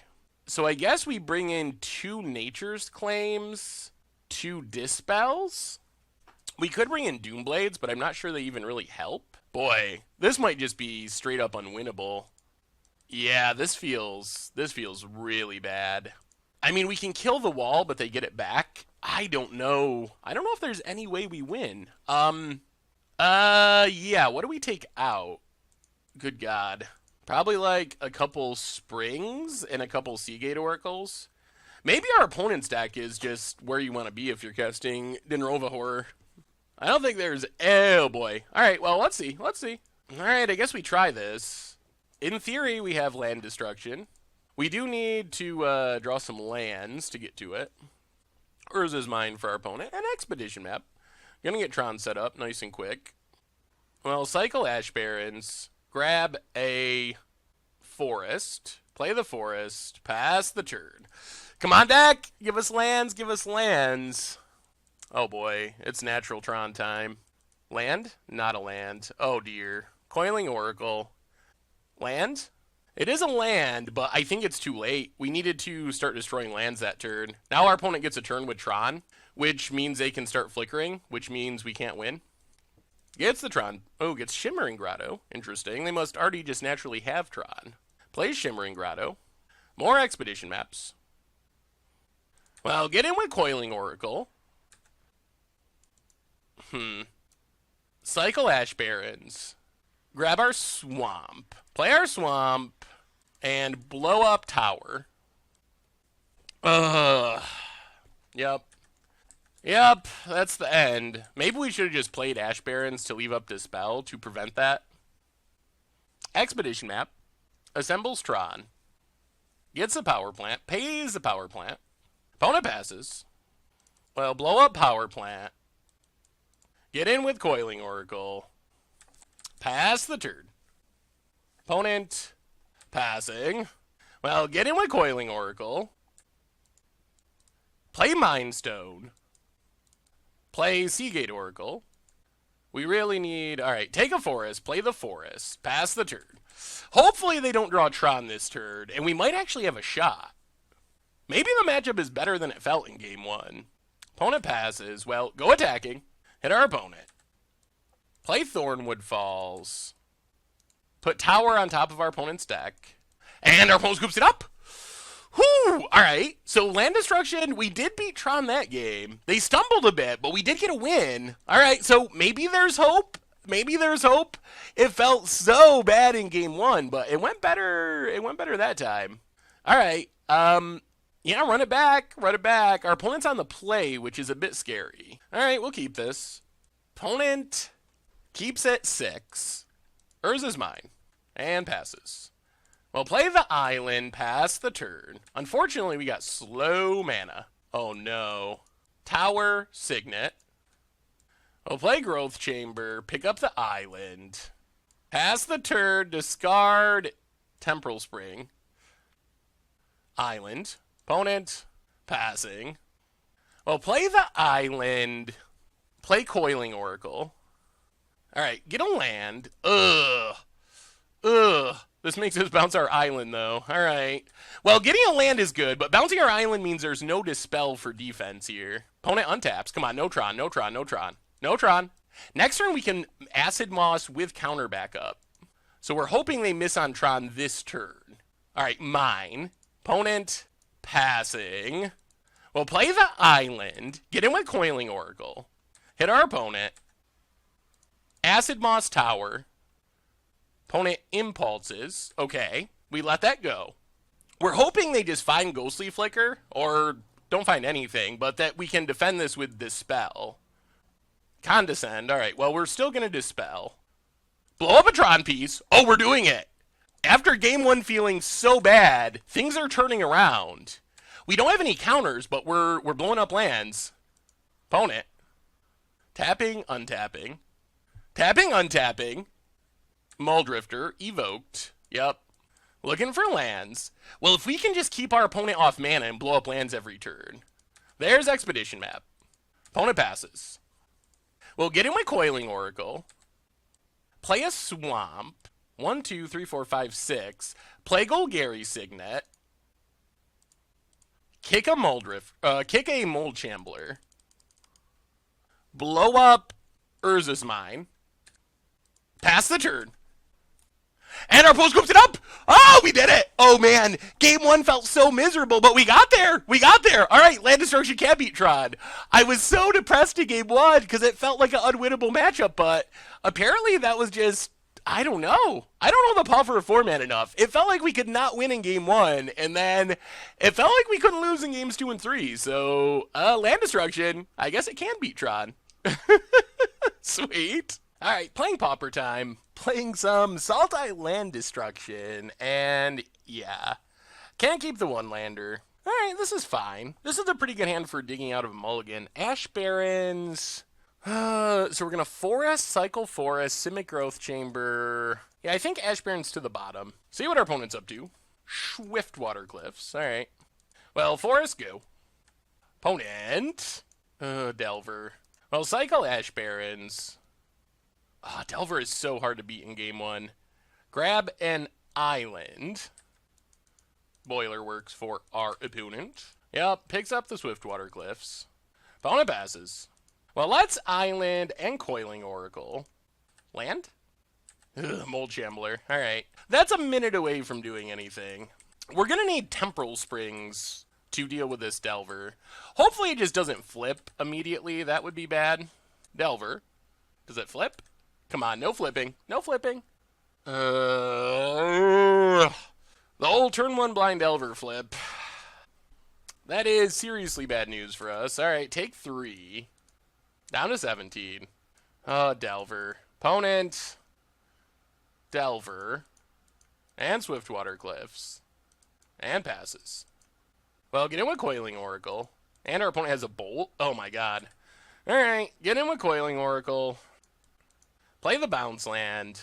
[SPEAKER 1] So I guess we bring in 2 Nature's Claims, 2 Dispels. We could bring in Doomblades, but I'm not sure they even really help. Boy, this might just be straight up unwinnable. Yeah, this feels really bad. I mean, we can kill the wall, but they get it back. I don't know. I don't know if there's any way we win. Yeah, what do we take out? Good God. Probably like a couple Springs and a couple Seagate Oracles. Maybe our opponent's deck is just where you want to be if you're casting Dinrova Horror. I don't think there's... Oh, boy. All right, well, let's see. All right, I guess we try this. In theory, we have land destruction. We do need to draw some lands to get to it. Urza's Mine for our opponent. An Expedition Map. Gonna get Tron set up nice and quick. Well, cycle Ash Barrens. Grab a forest. Play the forest. Pass the turn. Come on, deck! Give us lands. Oh boy, it's natural Tron time. Land? Not a land. Oh dear. Coiling Oracle. Land? It is a land, but I think it's too late. We needed to start destroying lands that turn. Now our opponent gets a turn with Tron, which means they can start flickering, which means we can't win. Gets the Tron. Oh, gets Shimmering Grotto. Interesting. They must already just naturally have Tron. Plays Shimmering Grotto. More Expedition Maps. Well, get in with Coiling Oracle. Cycle Ash Barrens. Grab our Swamp. Play our Swamp. And blow up Tower. Yep, that's the end. Maybe we should have just played Ash Barrens to leave up Dispel to prevent that. Expedition Map. Assembles Tron. Gets the Power Plant. Pays the Power Plant. Opponent passes. Well, blow up Power Plant. Get in with Coiling Oracle. Pass the turn. Opponent passing. Well, get in with Coiling Oracle. Play Mind Stone. Play Seagate Oracle. We really need... Alright, take a forest. Play the forest. Pass the turn. Hopefully they don't draw Tron this turn, and we might actually have a shot. Maybe the matchup is better than it felt in Game 1. Opponent passes. Well, go attacking. Hit our opponent. Play Thornwood Falls. Put Tower on top of our opponent's deck. And our opponent scoops it up. Whew! Alright, so land destruction, we did beat Tron that game. They stumbled a bit, but we did get a win. Alright, so maybe there's hope. maybe there's hope. It felt so bad in game one, but it went better. It went better that time. All right. Yeah, run it back. Run it back. Our opponent's on the play, which is a bit scary. All right, we'll keep this. Opponent keeps at 6. Urza's mine. And passes. We'll play the island, pass the turn. Unfortunately, we got slow mana. Oh no. Tower, Signet. We'll play Growth Chamber, pick up the island. Pass the turn, discard Temporal Spring. Island. Opponent, passing. We'll play the island, play Coiling Oracle. Alright, get a land. Ugh. This makes us bounce our island, though. Alright. Well, getting a land is good, but bouncing our island means there's no Dispel for defense here. Opponent untaps. Come on, no Tron, no Tron, no Tron. No Tron. Next turn, we can Acid Moss with counter backup. So we're hoping they miss on Tron this turn. Alright, mine. Opponent passing. We'll play the island. Get in with Coiling Oracle. Hit our opponent. Acid Moss Tower. Opponent impulses. Okay, we let that go. We're hoping they just find Ghostly Flicker, or don't find anything, but that we can defend this with Dispel. Condescend. Alright, well, we're still going to Dispel. Blow up a Tron piece. Oh, we're doing it. After game one feeling so bad, things are turning around. We don't have any counters, but we're blowing up lands. Opponent. Tapping, untapping. Tapping, untapping. Mulldrifter, evoked. Yep. Looking for lands. Well, if we can just keep our opponent off mana and blow up lands every turn. There's Expedition Map. Opponent passes. We'll get in with Coiling Oracle. Play a Swamp. 1, 2, 3, 4, 5, 6. Play Golgari Signet. Kick a Mulldrifter. Kick a Mold Shambler. Blow up Urza's Mine. Pass the turn. And our post scoops it up. Oh, we did it. Oh, man. Game one felt so miserable, but we got there. We got there. All right, Land Destruction can't beat Tron. I was so depressed in game one because it felt like an unwinnable matchup, but apparently that was just, I don't know. I don't know the Pauper format enough. It felt like we could not win in game one, and then it felt like we couldn't lose in games 2 and 3. So, Land Destruction, I guess it can beat Tron. Sweet. All right, playing Pauper time. Playing some Sultai Land Destruction, and yeah, can't keep the one-lander. All right, this is fine. This is a pretty good hand for digging out of a mulligan. Ash Barrens. So we're going to Forest, Cycle Forest, Simic Growth Chamber. Yeah, I think Ash Barrens to the bottom. See what our opponent's up to. Swiftwater Cliffs. All right. Well, Forest, go. Opponent. Delver. Well, Cycle Ash Barrens. Delver is so hard to beat in game one. Grab an island. Boiler works for our opponent. Yep, picks up the Swiftwater Cliffs. Opponent passes. Well, let's island and Coiling Oracle. Land? Ugh, Mold Shambler. Alright. That's a minute away from doing anything. We're going to need Temporal Springs to deal with this Delver. Hopefully it just doesn't flip immediately. That would be bad. Delver. Does it flip? Come on, no flipping. No flipping. The old turn 1 blind Delver flip. That is seriously bad news for us. Alright, take 3. Down to 17. Delver. Opponent. Delver. And Swiftwater Cliffs. And passes. Well, get in with Coiling Oracle. And our opponent has a Bolt. Oh my god. Alright, get in with Coiling Oracle. Play the Bounce Land.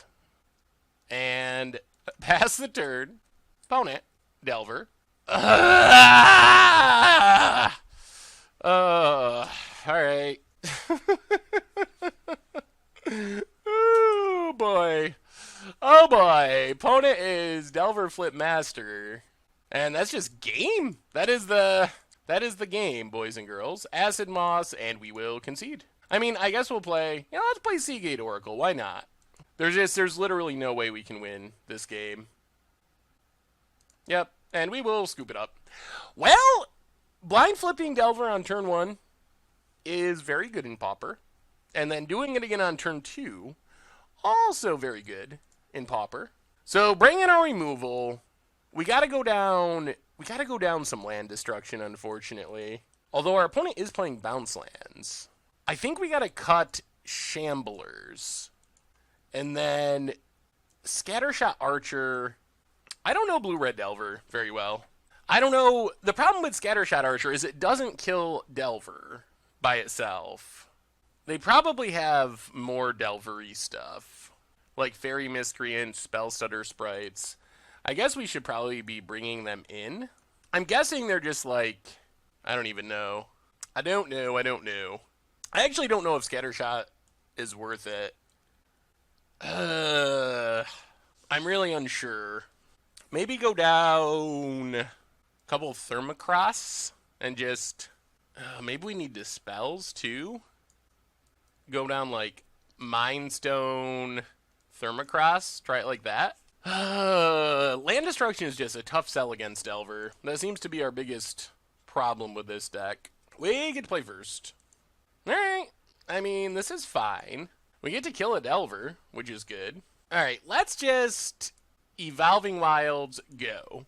[SPEAKER 1] And pass the turn. Opponent. Delver. Alright. Oh boy. Oh boy. Opponent is Delver Flip Master. And that's just game. That is the game, boys and girls. Acid Moss, and we will concede. I mean, I guess we'll play, let's play Seagate Oracle. Why not? There's literally no way we can win this game. Yep, and we will scoop it up. Well, blind flipping Delver on turn 1 is very good in Pauper. And then doing it again on turn 2, also very good in Pauper. So bring in our removal. We gotta go down. We gotta go down some land destruction, unfortunately. Although our opponent is playing bounce lands. I think we gotta cut Shamblers. And then Scattershot Archer. I don't know Blue-Red Delver very well. I don't know. The problem with Scattershot Archer is it doesn't kill Delver by itself. They probably have more Delvery stuff. Like Fairy Miscreant, Spellstutter Sprites. I guess we should probably be bringing them in. I'm guessing they're just like... I don't even know. I don't know. I actually don't know if Scattershot is worth it. I'm really unsure. Maybe go down a couple of Thermocross and just... maybe we need Dispels too? Go down like Mind Stone, Thermocross. Try it like that. Land Destruction is just a tough sell against Delver. That seems to be our biggest problem with this deck. We get to play first. Alright. I mean, this is fine. We get to kill a Delver, which is good. Alright, let's just Evolving Wilds go.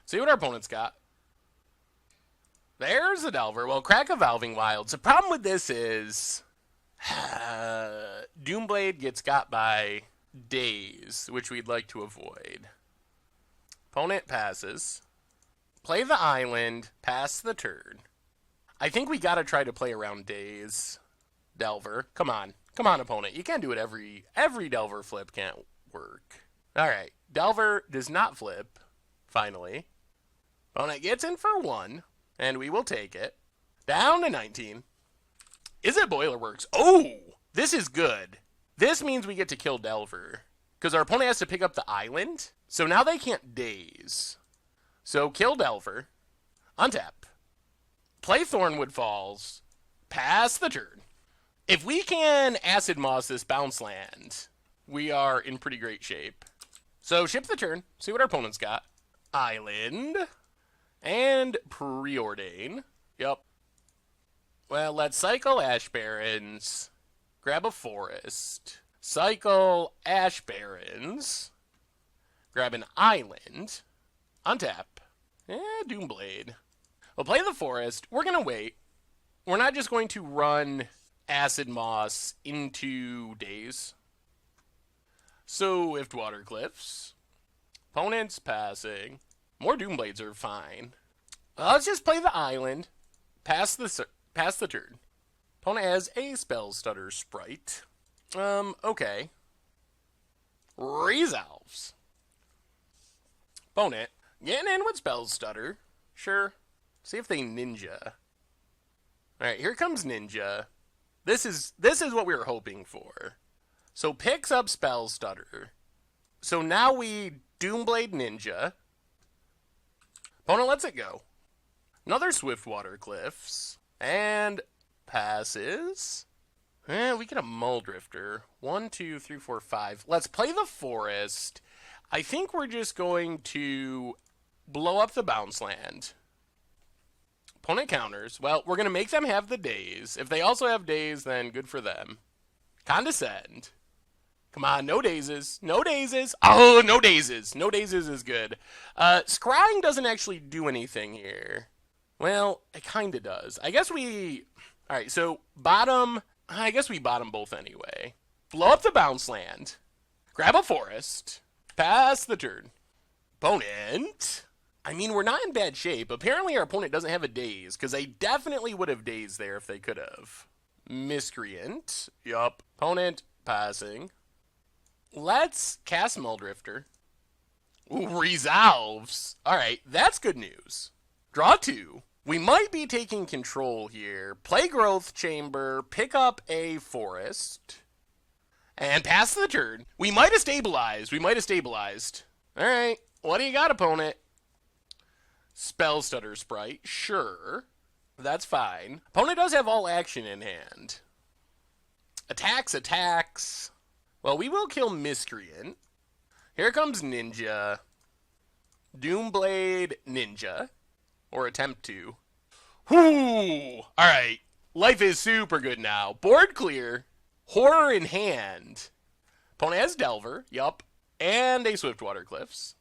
[SPEAKER 1] See what our opponent's got. There's the Delver. Well, crack Evolving Wilds. The problem with this is Doomblade gets got by Daze, which we'd like to avoid. Opponent passes. Play the island. Pass the turn. I think we gotta try to play around Daze. Delver. Come on. Come on, opponent. You can't do it every Delver flip can't work. Alright. Delver does not flip. Finally. Opponent gets in for 1. And we will take it. Down to 19. Is it Boilerworks? Oh! This is good. This means we get to kill Delver. Because our opponent has to pick up the island. So now they can't Daze. So kill Delver. Untap. Play Thornwood Falls. Pass the turn. If we can Acid Moss this bounce land, we are in pretty great shape. So ship the turn. See what our opponent's got. Island. And Preordain. Yep. Well, let's cycle Ash Barrens. Grab a forest. Cycle Ash Barrens. Grab an island. Untap. Doomblade. We'll play the forest. We're going to wait. We're not just going to run Acid Moss into Daze. Swift Water Cliffs. Opponent's passing. More Doomblades are fine. Let's just play the island. Pass the turn. Opponent has a Spellstutter Sprite. Okay. Resolves. Opponent getting in with Spellstutter. Sure. See if they Ninja. Alright, here comes Ninja. This is what we were hoping for. So picks up Spellstutter. So now we Doomblade Ninja. Opponent lets it go. Another Swift Water Cliffs. And passes. We get a Mulldrifter. 1, 2, 3, 4, 5. Let's play the forest. I think we're just going to blow up the bounce land. Opponent counters. Well, we're going to make them have the Daze. If they also have Daze, then good for them. Condescend. Come on, no Dazes. No Dazes. Oh, no Dazes. No Dazes is good. Scrying doesn't actually do anything here. Well, it kind of does. I guess we... Alright, so bottom... I guess we bottom both anyway. Blow up the bounce land. Grab a forest. Pass the turn. Opponent... I mean, we're not in bad shape. Apparently our opponent doesn't have a Daze, because they definitely would have Dazed there if they could have. Miscreant. Yup. Opponent passing. Let's cast Mulldrifter. Ooh, resolves. Alright, that's good news. Draw 2. We might be taking control here. Play Growth Chamber, pick up a forest, and pass the turn. We might have stabilized. Alright, what do you got, opponent? Spellstutter Sprite, sure. That's fine. Opponent does have all action in hand. Attacks. Well, we will kill Miscreant. Here comes Ninja. Doomblade Ninja. Or attempt to. Whoo! Alright. Life is super good now. Board clear. Horror in hand. Opponent has Delver, yup, and a Swiftwater Cliffs.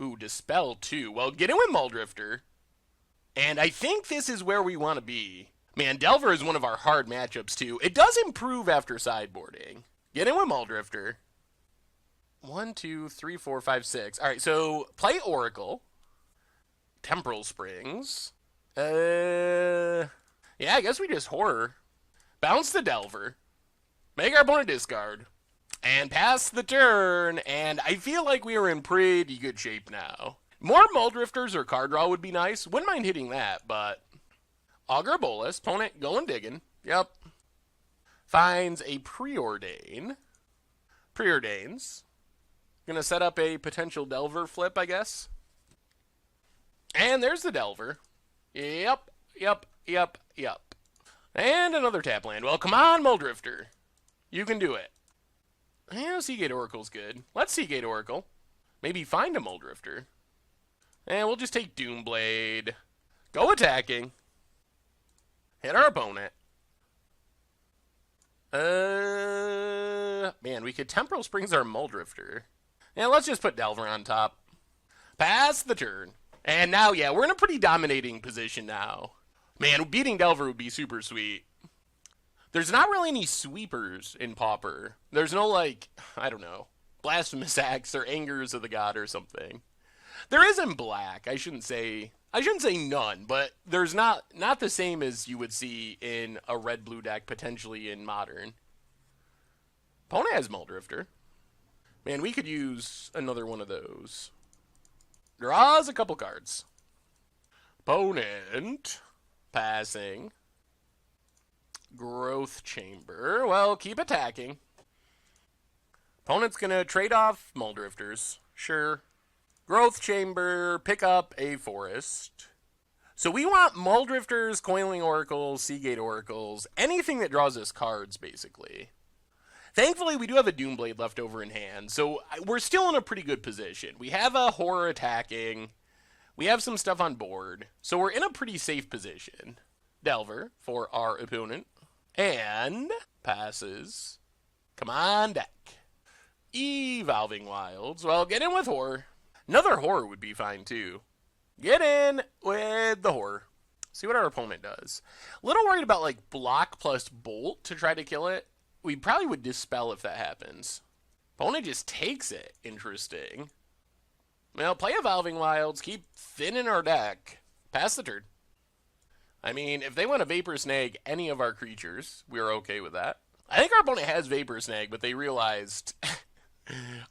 [SPEAKER 1] Ooh, Dispel too. Well, get in with Mulldrifter. And I think this is where we want to be. Man, Delver is one of our hard matchups too. It does improve after sideboarding. Get in with Mulldrifter. 1, 2, 3, 4, 5, 6. Alright, so play Oracle. Temporal Springs. Yeah, I guess we just Horror. Bounce the Delver. Make our opponent discard. And pass the turn. And I feel like we are in pretty good shape now. More Mulldrifters or card draw would be nice. Wouldn't mind hitting that, but... Augur Bolus. Opponent going digging. Yep. Finds a Preordain. Preordains. Gonna set up a potential Delver flip, I guess. And there's the Delver. Yep. And another tap land. Well, come on, Mulldrifter. You can do it. Yeah, Seagate Oracle's good. Let's Seagate Oracle. Maybe find a Mulldrifter. And we'll just take Doomblade. Go attacking. Hit our opponent. Man, we could Temporal Springs our Mulldrifter. Yeah, let's just put Delver on top. Pass the turn. And now, yeah, we're in a pretty dominating position now. Man, beating Delver would be super sweet. There's not really any sweepers in Pauper. There's no, like, I don't know, Blasphemous Axe or Angers of the God or something. There is in Black. I shouldn't say none, but there's not the same as you would see in a red-blue deck, potentially in Modern. Opponent has Mulldrifter. Man, we could use another one of those. Draws a couple cards. Opponent passing. Growth Chamber. Well, keep attacking. Opponent's going to trade off Mulldrifters. Sure. Growth Chamber. Pick up a Forest. So we want Mulldrifters, Coiling Oracles, Seagate Oracles, anything that draws us cards, basically. Thankfully, we do have a Doomblade left over in hand, so we're still in a pretty good position. We have a Horror attacking. We have some stuff on board, so we're in a pretty safe position. Delver for our opponent. And passes. Come on, deck. Evolving Wilds. Well, get in with Horror. Another Horror would be fine, too. Get in with the Horror. See what our opponent does. A little worried about, like, block plus bolt to try to kill it. We probably would dispel if that happens. Opponent just takes it. Interesting. Well, play Evolving Wilds. Keep thinning our deck. Pass the turn. I mean, if they want to Vapor Snag any of our creatures, we're okay with that. I think our opponent has Vapor Snag, but they realized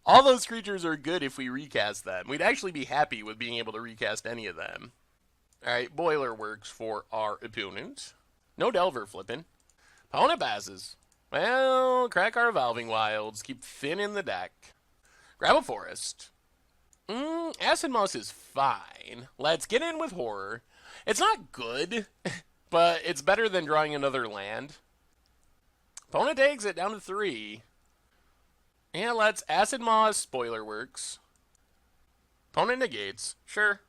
[SPEAKER 1] all those creatures are good if we recast them. We'd actually be happy with being able to recast any of them. Alright, Boiler works for our opponent. No Delver flipping. Opponent passes. Well, crack our Evolving Wilds. Keep thinning the deck. Grab a Forest. Acid Moss is fine. Let's get in with Horror. It's not good, but it's better than drawing another land. Opponent takes it down to 3. And let's Acid Moss, Spoiler works. Opponent negates. Sure.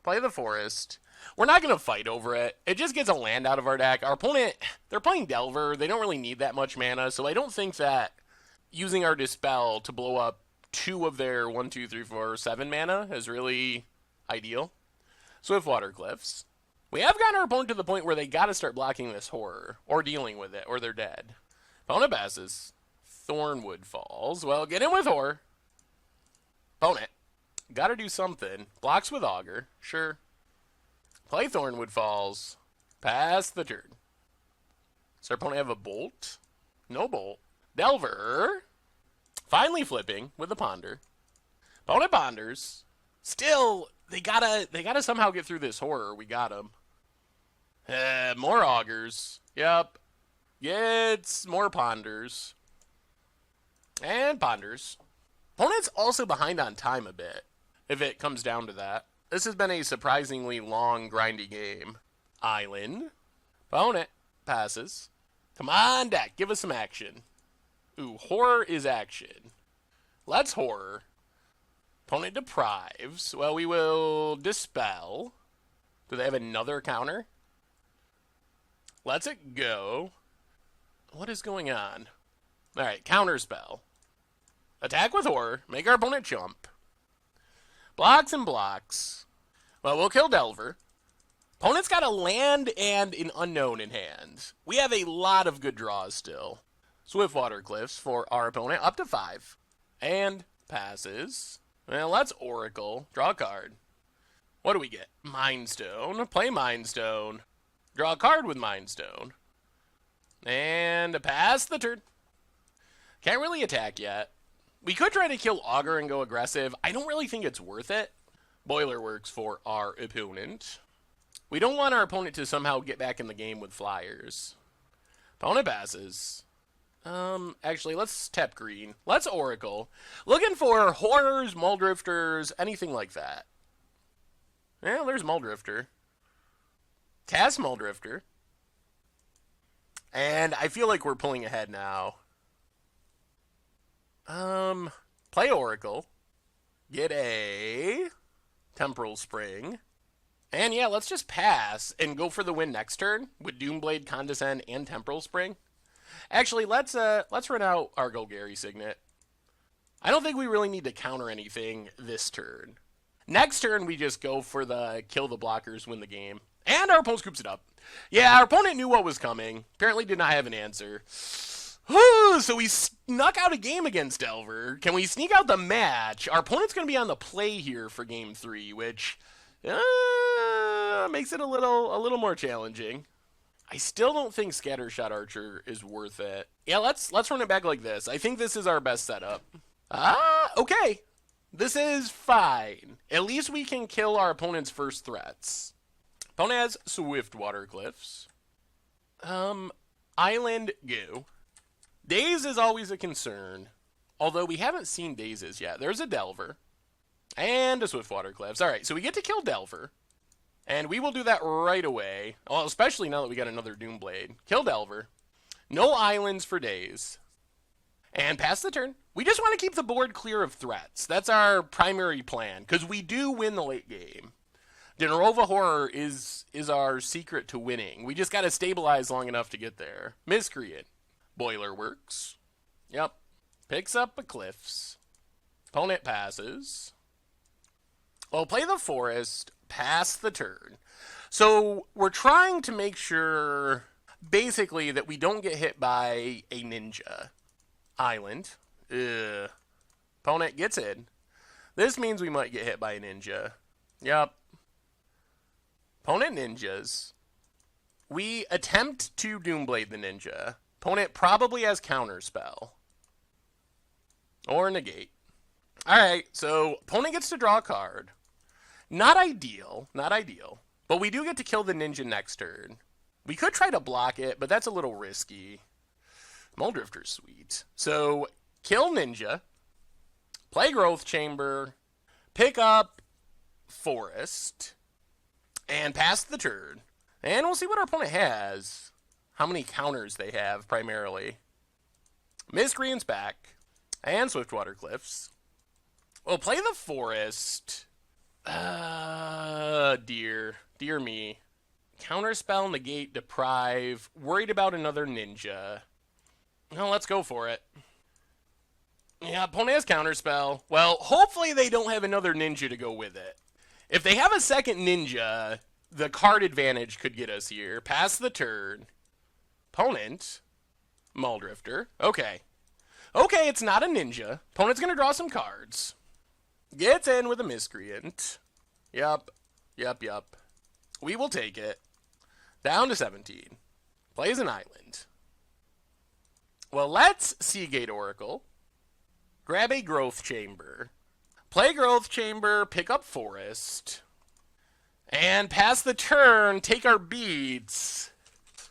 [SPEAKER 1] Play the Forest. We're not going to fight over it. It just gets a land out of our deck. Our opponent, they're playing Delver. They don't really need that much mana, so I don't think that using our Dispel to blow up 2 of their 1, 2, 3, 4, 7 mana is really ideal. Swiftwater Cliffs. We have gotten our opponent to the point where they got to start blocking this Horror, or dealing with it, or they're dead. Opponent passes. Thornwood Falls. Well, get in with Horror. Opponent. Got to do something. Blocks with Augur. Sure. Play Thornwood Falls. Pass the turn. Does our opponent have a Bolt? No Bolt. Delver. Finally flipping with the Ponder. Opponent ponders. Still, they gotta somehow get through this Horror. We got them. More Augurs. Yep. Gets more Ponders. And Ponders. Opponent's also behind on time a bit, if it comes down to that. This has been a surprisingly long, grindy game. Island. Opponent passes. Come on, deck. Give us some action. Ooh, Horror is action. Let's Horror. Opponent deprives. Well, we will Dispel. Do they have another counter? Let's it go. What is going on? Alright, Counterspell. Attack with Horror. Make our opponent jump. Blocks and blocks. Well, we'll kill Delver. Opponent's got a land and an unknown in hand. We have a lot of good draws still. Swiftwater Cliffs for our opponent, up to 5. And passes. Well, let's Oracle. Draw a card. What do we get? Mindstone. Play Mindstone. Draw a card with Mindstone. And pass the turn. Can't really attack yet. We could try to kill Augur and go aggressive. I don't really think it's worth it. Boiler Works for our opponent. We don't want our opponent to somehow get back in the game with flyers. Opponent passes. Actually, let's tap green. Let's Oracle. Looking for Horrors, Mulldrifters, anything like that. Yeah, there's Mulldrifter. Cast Mulldrifter. And I feel like we're pulling ahead now. Play Oracle. Get a Temporal Spring. And yeah, let's just pass and go for the win next turn with Doomblade, Condescend, and Temporal Spring. Actually, let's run out our Golgari Signet. I don't think we really need to counter anything this turn. Next turn, we just go for the kill the blockers, win the game. And our opponent scoops it up. Yeah, our opponent knew what was coming. Apparently did not have an answer. So we snuck out a game against Delver. Can we sneak out the match? Our opponent's going to be on the play here for game 3, which makes it a little more challenging. I still don't think Scattershot Archer is worth it. Yeah, let's run it back like this. I think this is our best setup. Okay. This is fine. At least we can kill our opponent's first threats. Opponent has Swiftwater Cliffs. Island Go. Daze is always a concern. Although we haven't seen Dazes yet. There's a Delver. And a Swiftwater Cliffs. Alright, so we get to kill Delver. And we will do that right away. Well, especially now that we got another Doomblade. Kill Delver. No islands for Daze. And pass the turn. We just want to keep the board clear of threats. That's our primary plan. Because we do win the late game. Dinrova Horror is our secret to winning. We just got to stabilize long enough to get there. Miscreant. Boiler Works. Yep. Picks up a Cliffs. Opponent passes. Well, play the Forest. Pass the turn. So we're trying to make sure, basically, that we don't get hit by a ninja. Island. Ugh. Opponent gets in. This means we might get hit by a ninja. Yep. Opponent ninjas. We attempt to Doomblade the ninja. Opponent probably has Counterspell. Or Negate. Alright, so opponent gets to draw a card. Not ideal. Not ideal. But we do get to kill the ninja next turn. We could try to block it, but that's a little risky. Mulldrifter's sweet. So, kill ninja. Play Growth Chamber. Pick up Forest. And pass the turn. And we'll see what our opponent has. How many counters they have, primarily. Miscreant's back. And Swiftwater Cliffs. We'll play the Forest. Dear me. Counterspell, negate, deprive. Worried about another ninja. No, let's go for it. Yeah, opponent has Counterspell. Well, hopefully they don't have another ninja to go with it. If they have a second ninja, the card advantage could get us here. Pass the turn. Opponent. Mulldrifter. Okay. Okay, it's not a ninja. Opponent's going to draw some cards. Gets in with a Miscreant. Yup. We will take it. Down to 17. Plays an island. Well, let's Seagate Oracle. Grab a Growth Chamber. Play Growth Chamber, pick up Forest. And pass the turn, take our beads.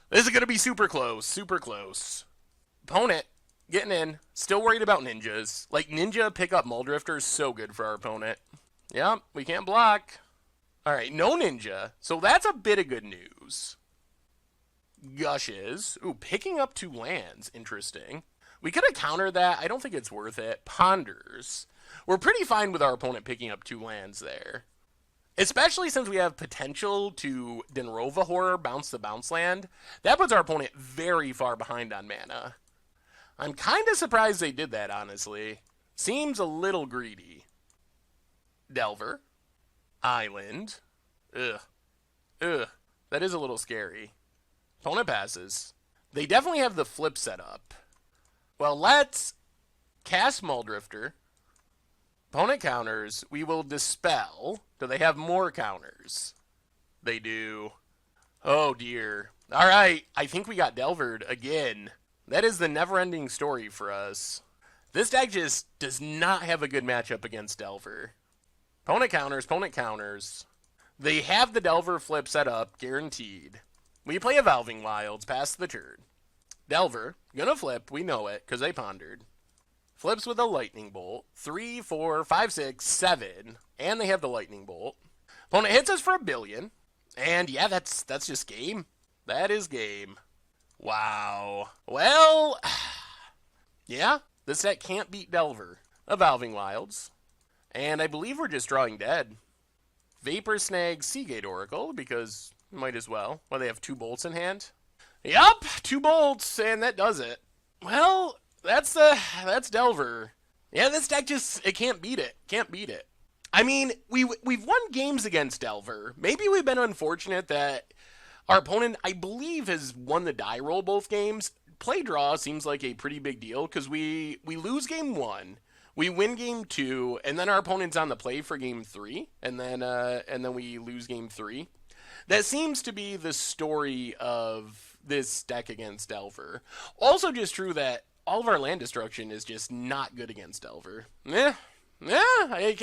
[SPEAKER 1] This is going to be super close, super close. Opponent, getting in. Still worried about ninjas. Like, ninja pick up Mulldrifter is so good for our opponent. Yep, we can't block. Alright, no ninja. So that's a bit of good news. Gushes. Ooh, picking up 2 lands. Interesting. We could have countered that. I don't think it's worth it. Ponders. We're pretty fine with our opponent picking up 2 lands there. Especially since we have potential to Dinrova Horror, bounce the bounce land. That puts our opponent very far behind on mana. I'm kind of surprised they did that, honestly. Seems a little greedy. Delver. Island. Ugh. Ugh. That is a little scary. Opponent passes. They definitely have the flip set up. Well, let's cast Mulldrifter. Opponent counters. We will dispel. Do they have more counters? They do. Oh, dear. All right. I think we got Delvered again. That is the never-ending story for us. This deck just does not have a good matchup against Delver. Opponent counters. Opponent counters. They have the Delver flip set up, guaranteed. We play Evolving Wilds, pass the turn. Delver, gonna flip, we know it, because they pondered. Flips with a Lightning Bolt. 3, 4, 5, 6, 7. And they have the Lightning Bolt. Opponent hits us for 1 billion. And yeah, that's just game. That is game. Wow. Well, yeah, this deck can't beat Delver. Evolving Wilds. And I believe we're just drawing dead. Vapor Snag, Seagate Oracle, because might as well. Well, they have 2 bolts in hand. Yup, 2 bolts, and that does it. Well, that's Delver. Yeah, this deck it can't beat it. Can't beat it. I mean, we've won games against Delver. Maybe we've been unfortunate that our opponent, I believe, has won the die roll both games. Play draw seems like a pretty big deal because we lose game 1, we win game 2, and then our opponent's on the play for game 3, and then we lose game 3. That seems to be the story of this deck against Delver. Also just true that all of our land destruction is just not good against Delver. I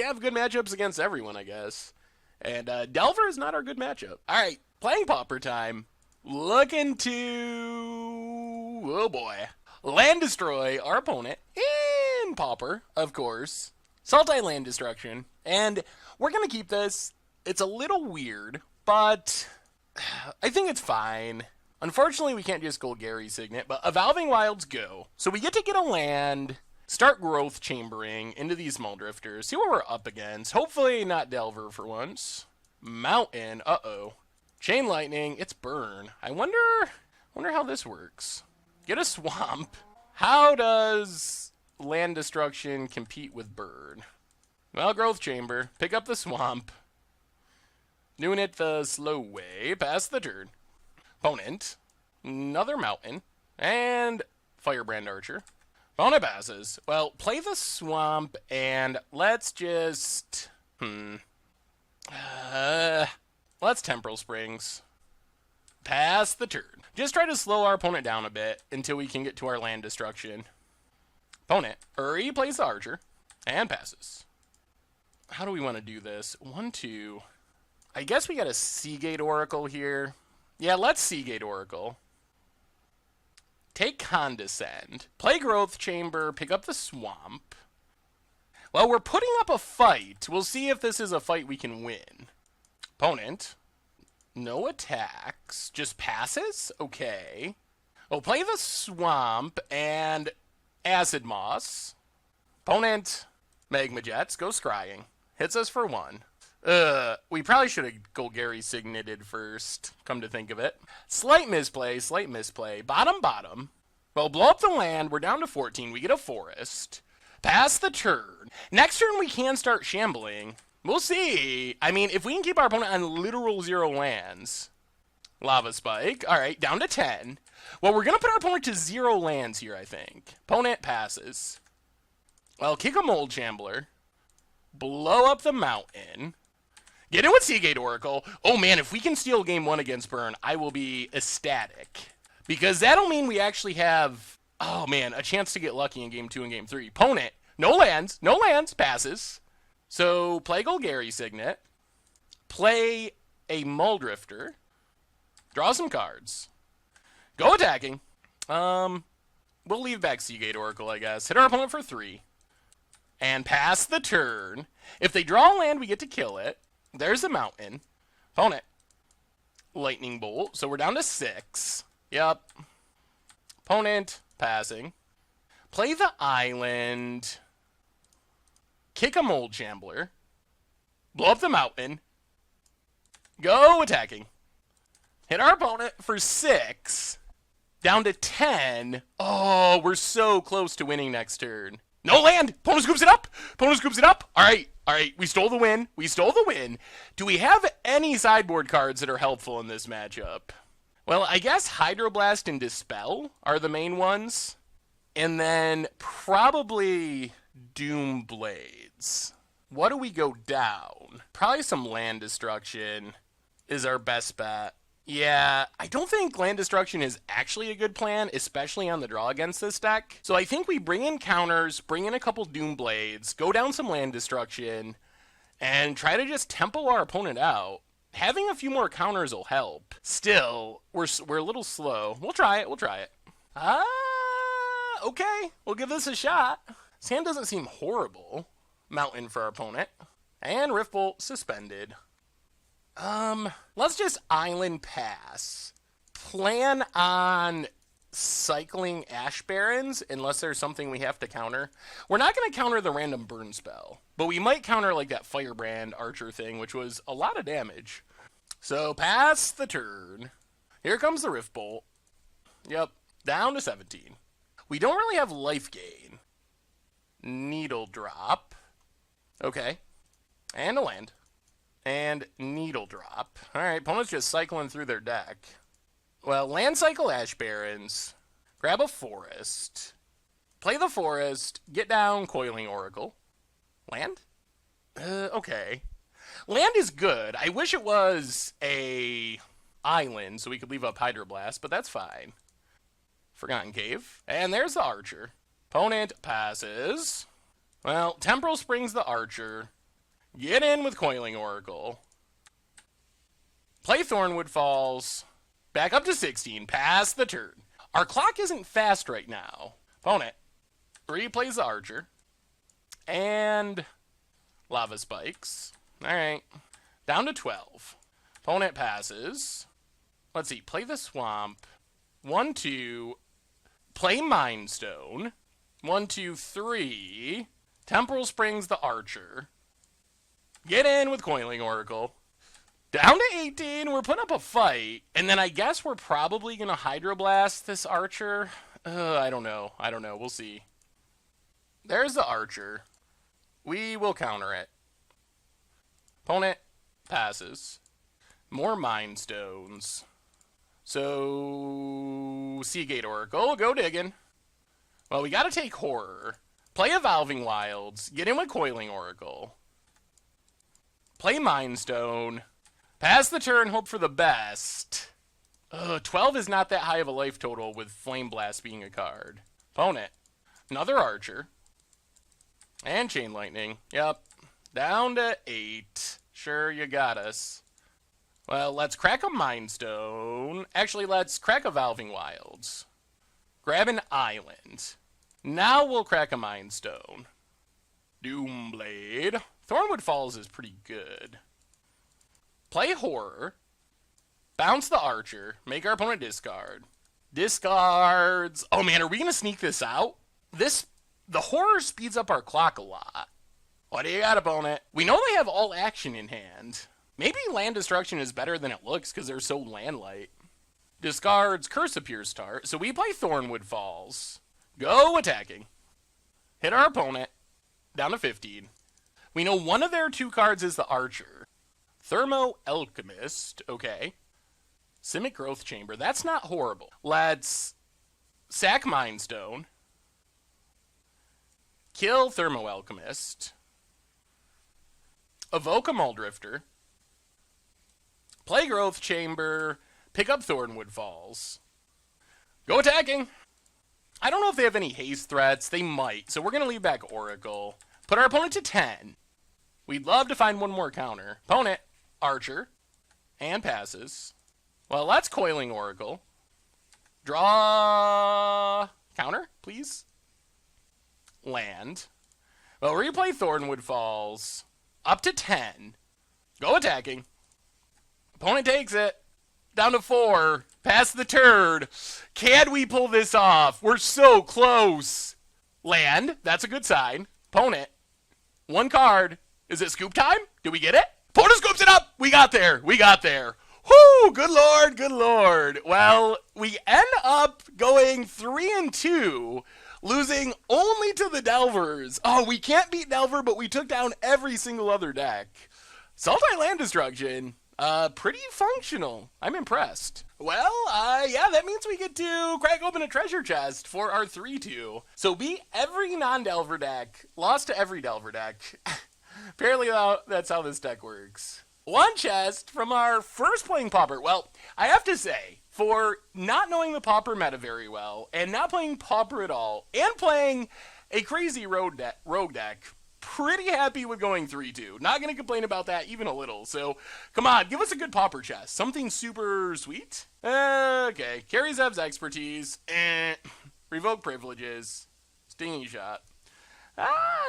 [SPEAKER 1] have good matchups against everyone, I guess. And Delver is not our good matchup. All right, playing Pauper time. Looking to... oh boy. Land destroy our opponent in Pauper, of course. Sultai Land Destruction. And we're going to keep this. It's a little weird, but I think it's fine. Unfortunately, we can't just Golgari Signet, but Evolving Wilds go. So we get to get a land, start growth chambering into these Mulldrifters, see what we're up against. Hopefully not Delver for once. Mountain, uh-oh. Chain Lightning, it's burn. I wonder how this works. Get a swamp. How does land destruction compete with burn? Well, growth chamber. Pick up the swamp. Doing it the slow way. Pass the turn. Opponent. Another mountain. And Firebrand Archer. Opponent passes. Well, play the swamp and let's just... let's Temporal Springs. Pass the turn. Just try to slow our opponent down a bit until we can get to our land destruction. Opponent, Uri plays the Archer and passes. How do we want to do this? 1, 2. I guess we got a Seagate Oracle here. Yeah, let's Seagate Oracle. Take Condescend. Play Growth Chamber. Pick up the Swamp. Well, we're putting up a fight. We'll see if this is a fight we can win. Opponent. No attacks. Just passes? Okay. Oh, play the Swamp and Acid Moss. Opponent. Magma Jets. Go Scrying. Hits us for 1. We probably should have Golgari Signeted first, come to think of it. Slight misplay. Bottom. Well, blow up the land. We're down to 14. We get a forest. Pass the turn. Next turn, we can start shambling. We'll see. I mean, if we can keep our opponent on literal 0 lands. Lava Spike. All right, down to 10. Well, we're going to put our opponent to 0 lands here, I think. Opponent passes. Well, kick a Mold Shambler. Blow up the mountain. Get in with Seagate Oracle. Oh, man, if we can steal game 1 against Burn, I will be ecstatic. Because that'll mean we actually have, oh, man, a chance to get lucky in game 2 and game 3. Opponent, no lands, passes. So, play Golgari Signet. Play a Mulldrifter. Draw some cards. Go attacking. We'll leave back Seagate Oracle, I guess. Hit our opponent for 3. And pass the turn. If they draw a land, we get to kill it. There's a mountain. Opponent. Lightning Bolt. So we're down to 6. Yep. Opponent. Passing. Play the island. Kick a Mold Shambler. Blow up the mountain. Go attacking. Hit our opponent for 6. Down to 10. Oh, we're so close to winning next turn. No land. Opponent scoops it up. Opponent scoops it up. All right. We stole the win. Do we have any sideboard cards that are helpful in this matchup? Well, I guess Hydroblast and Dispel are the main ones. And then probably Doom Blades. What do we go down? Probably some Land Destruction is our best bet. Yeah, I don't think Land Destruction is actually a good plan, especially on the draw against this deck. So I think we bring in counters, bring in a couple Doom Blades, go down some Land Destruction, and try to just tempo our opponent out. Having a few more counters will help. Still, we're a little slow. We'll try it. Okay. We'll give this a shot. This hand doesn't seem horrible. Mountain for our opponent. And Riftbolt suspended. Let's just Island Pass. Plan on cycling Ash Barrens unless there's something we have to counter. We're not going to counter the random burn spell, but we might counter like that Firebrand Archer thing, which was a lot of damage. So pass the turn. Here comes the Riftbolt. Yep, down to 17. We don't really have life gain. Needle drop. Okay. And a land. And needle drop. Alright, opponent's just cycling through their deck. Well, land cycle Ash Barrens. Grab a forest. Play the forest. Get down Coiling Oracle. Land? Okay. Land is good. I wish it was a island so we could leave up Hydroblast, but that's fine. Forgotten Cave. And there's the Archer. Opponent passes. Well, Temporal Springs the Archer. Get in with Coiling Oracle. Play Thornwood Falls. Back up to 16. Pass the turn. Our clock isn't fast right now. Opponent replays the Archer. And Lava Spikes. Alright. Down to 12. Opponent passes. Let's see. Play the Swamp. 1, 2. Play Mind Stone. 1, 2, 3. Temporal Springs the Archer. Get in with Coiling Oracle. Down to 18. We're putting up a fight. And then I guess we're probably going to Hydroblast this Archer. I don't know. We'll see. There's the Archer. We will counter it. Opponent passes. More Mind Stones. So, Seagate Oracle. Go digging. Well, we got to take Horror. Play Evolving Wilds. Get in with Coiling Oracle. Play Mind Stone. Pass the turn, hope for the best. 12 is not that high of a life total with Flame Blast being a card. Opponent. Another Archer. And Chain Lightning. Yep. Down to 8. Sure, you got us. Well, let's crack a Mind Stone. Actually, let's crack Evolving Wilds. Grab an Island. Now we'll crack a Mind Stone. Doomblade. Thornwood Falls is pretty good. Play Horror. Bounce the Archer. Make our opponent discard. Discards. Oh man, are we going to sneak this out? The Horror speeds up our clock a lot. What do you got, opponent? We know they have all action in hand. Maybe Land Destruction is better than it looks because they're so land light. Discards Curse of Pure Start. So we play Thornwood Falls. Go attacking. Hit our opponent. Down to 15. We know one of their 2 cards is the Archer. Thermo Alchemist. Okay. Simic Growth Chamber. That's not horrible. Let's sack Mind Stone. Kill Thermo Alchemist. Evoke a Mulldrifter. Play Growth Chamber. Pick up Thornwood Falls. Go attacking. I don't know if they have any haste threats. They might. So we're going to leave back Oracle. Put our opponent to 10. We'd love to find one more counter. Opponent, Archer. And passes. Well, that's Coiling Oracle. Draw. Counter, please. Land. Well, replay Thornwood Falls. Up to 10. Go attacking. Opponent takes it. Down to 4. Pass the turn. Can we pull this off? We're so close. Land. That's a good sign. Opponent. 1 card. Is it scoop time? Do we get it? Opponent scoops it up. We got there. Whoo! Good lord. Well, we end up going 3-2 losing only to the Delvers. Oh, we can't beat Delver, but we took down every single other deck. Sultai Land Destruction, pretty functional. I'm impressed. Well, yeah, that means we get to crack open a treasure chest for our 3-2. So beat every non-Delver deck, lost to every Delver deck. Apparently that's how this deck works. One chest from our first playing Pauper. Well, I have to say, for not knowing the Pauper meta very well, and not playing Pauper at all, and playing a crazy rogue deck, pretty happy with going 3-2. Not going to complain about that even a little. So, come on, give us a good Pauper chest. Something super sweet? Okay. Carry Zev's expertise. Revoke privileges. Stinging shot.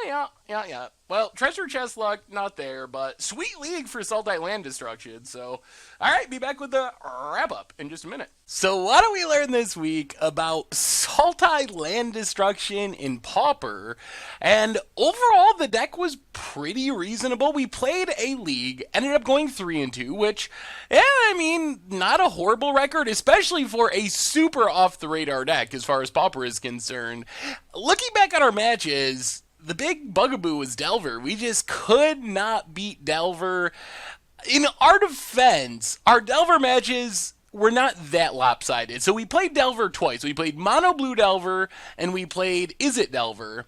[SPEAKER 1] Yeah. Well, treasure chest luck, not there, but sweet league for Sultai Land Destruction. So, alright, be back with the wrap-up in just a minute. So what do we learn this week about Sultai Land Destruction in Pauper? And overall, the deck was pretty reasonable. We played a league, ended up going 3-2, which, yeah, I mean, not a horrible record, especially for a super off-the-radar deck as far as Pauper is concerned. Looking back at our matches, the big bugaboo was Delver. We just could not beat Delver. In our defense, our Delver matches were not that lopsided. So we played Delver twice. We played Mono Blue Delver, and we played Is It Delver.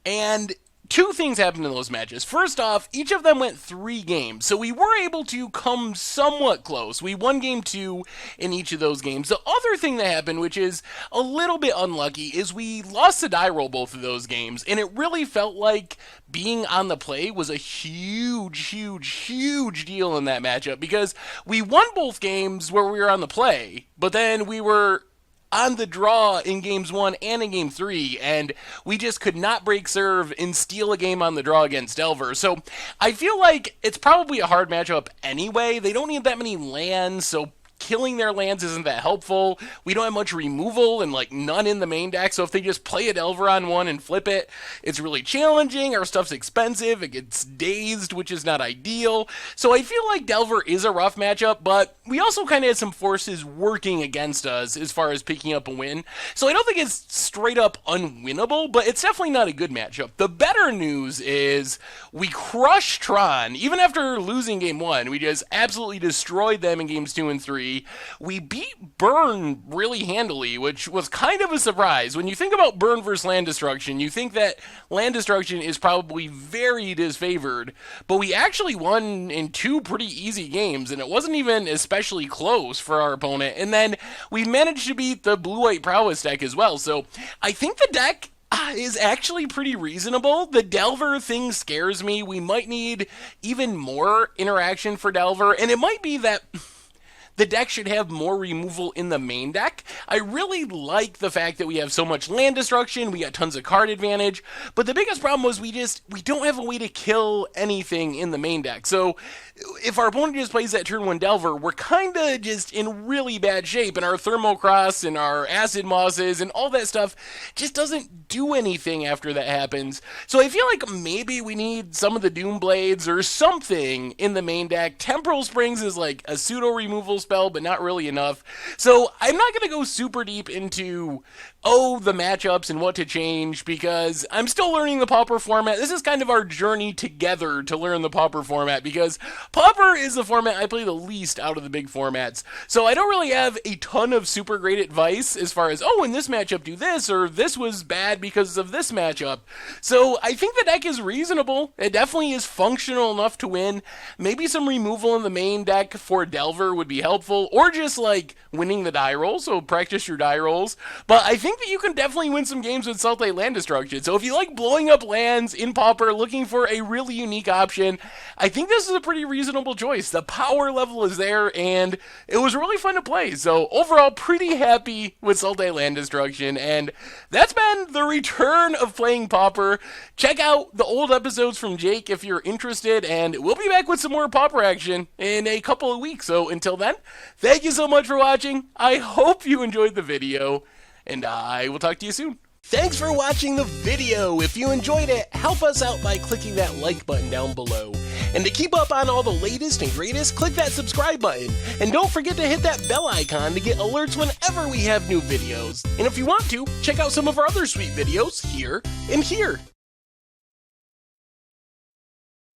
[SPEAKER 1] And two things happened in those matches. First off, each of them went 3 games, so we were able to come somewhat close. We won game 2 in each of those games. The other thing that happened, which is a little bit unlucky, is we lost the die roll both of those games, and it really felt like being on the play was a huge deal in that matchup, because we won both games where we were on the play, but then we were on the draw in games 1 and in game 3, and we just could not break serve and steal a game on the draw against Delver. So I feel like it's probably a hard matchup anyway. They don't need that many lands, so killing their lands isn't that helpful. We don't have much removal and like none in the main deck, so if they just play a Delver on one and flip it, it's really challenging. Our stuff's expensive, it gets dazed, which is not ideal. So I feel like Delver is a rough matchup, but we also kind of had some forces working against us as far as picking up a win. So I don't think it's straight up unwinnable, but it's definitely not a good matchup. The better news is we crushed Tron. Even after losing game 1, we just absolutely destroyed them in games 2 and 3. We beat Burn really handily, which was kind of a surprise. When you think about Burn versus Land Destruction, you think that Land Destruction is probably very disfavored, but we actually won in 2 pretty easy games, and it wasn't even especially close for our opponent. And then we managed to beat the Blue-White Prowess deck as well, so I think the deck is actually pretty reasonable. The Delver thing scares me. We might need even more interaction for Delver, and it might be that the deck should have more removal in the main deck. I really like the fact that we have so much land destruction, we got tons of card advantage, but the biggest problem was we don't have a way to kill anything in the main deck. So if our opponent just plays that turn 1 Delver, we're kind of just in really bad shape, and our Thermocross and our Acid Mosses and all that stuff just doesn't do anything after that happens. So I feel like maybe we need some of the Doom Blades or something in the main deck. Temporal Springs is like a pseudo removal spell, but not really enough. So I'm not going to go super deep into the matchups and what to change, because I'm still learning the Pauper format. This is kind of our journey together to learn the Pauper format, because Pauper is the format I play the least out of the big formats. So I don't really have a ton of super great advice as far as, in this matchup do this, or this was bad because of this matchup. So I think the deck is reasonable. It definitely is functional enough to win. Maybe some removal in the main deck for Delver would be helpful, or just like winning the die roll, so practice your die rolls. But I think that you can definitely win some games with Sultai Land Destruction. So if you like blowing up lands in Pauper, looking for a really unique option, I think this is a pretty reasonable choice. The power level is there, and it was really fun to play. So overall, pretty happy with Sultai Land Destruction, and that's been the return of playing Pauper. Check out the old episodes from Jake if you're interested, and we'll be back with some more Pauper action in a couple of weeks. So until then, thank you so much for watching. I hope you enjoyed the video, and I will talk to you soon. Thanks for watching the video. If you enjoyed it, help us out by clicking that like button down below. And to keep up on all the latest and greatest, click that subscribe button. And don't forget to hit that bell icon to get alerts whenever we have new videos. And if you want to, check out some of our other sweet videos here and here.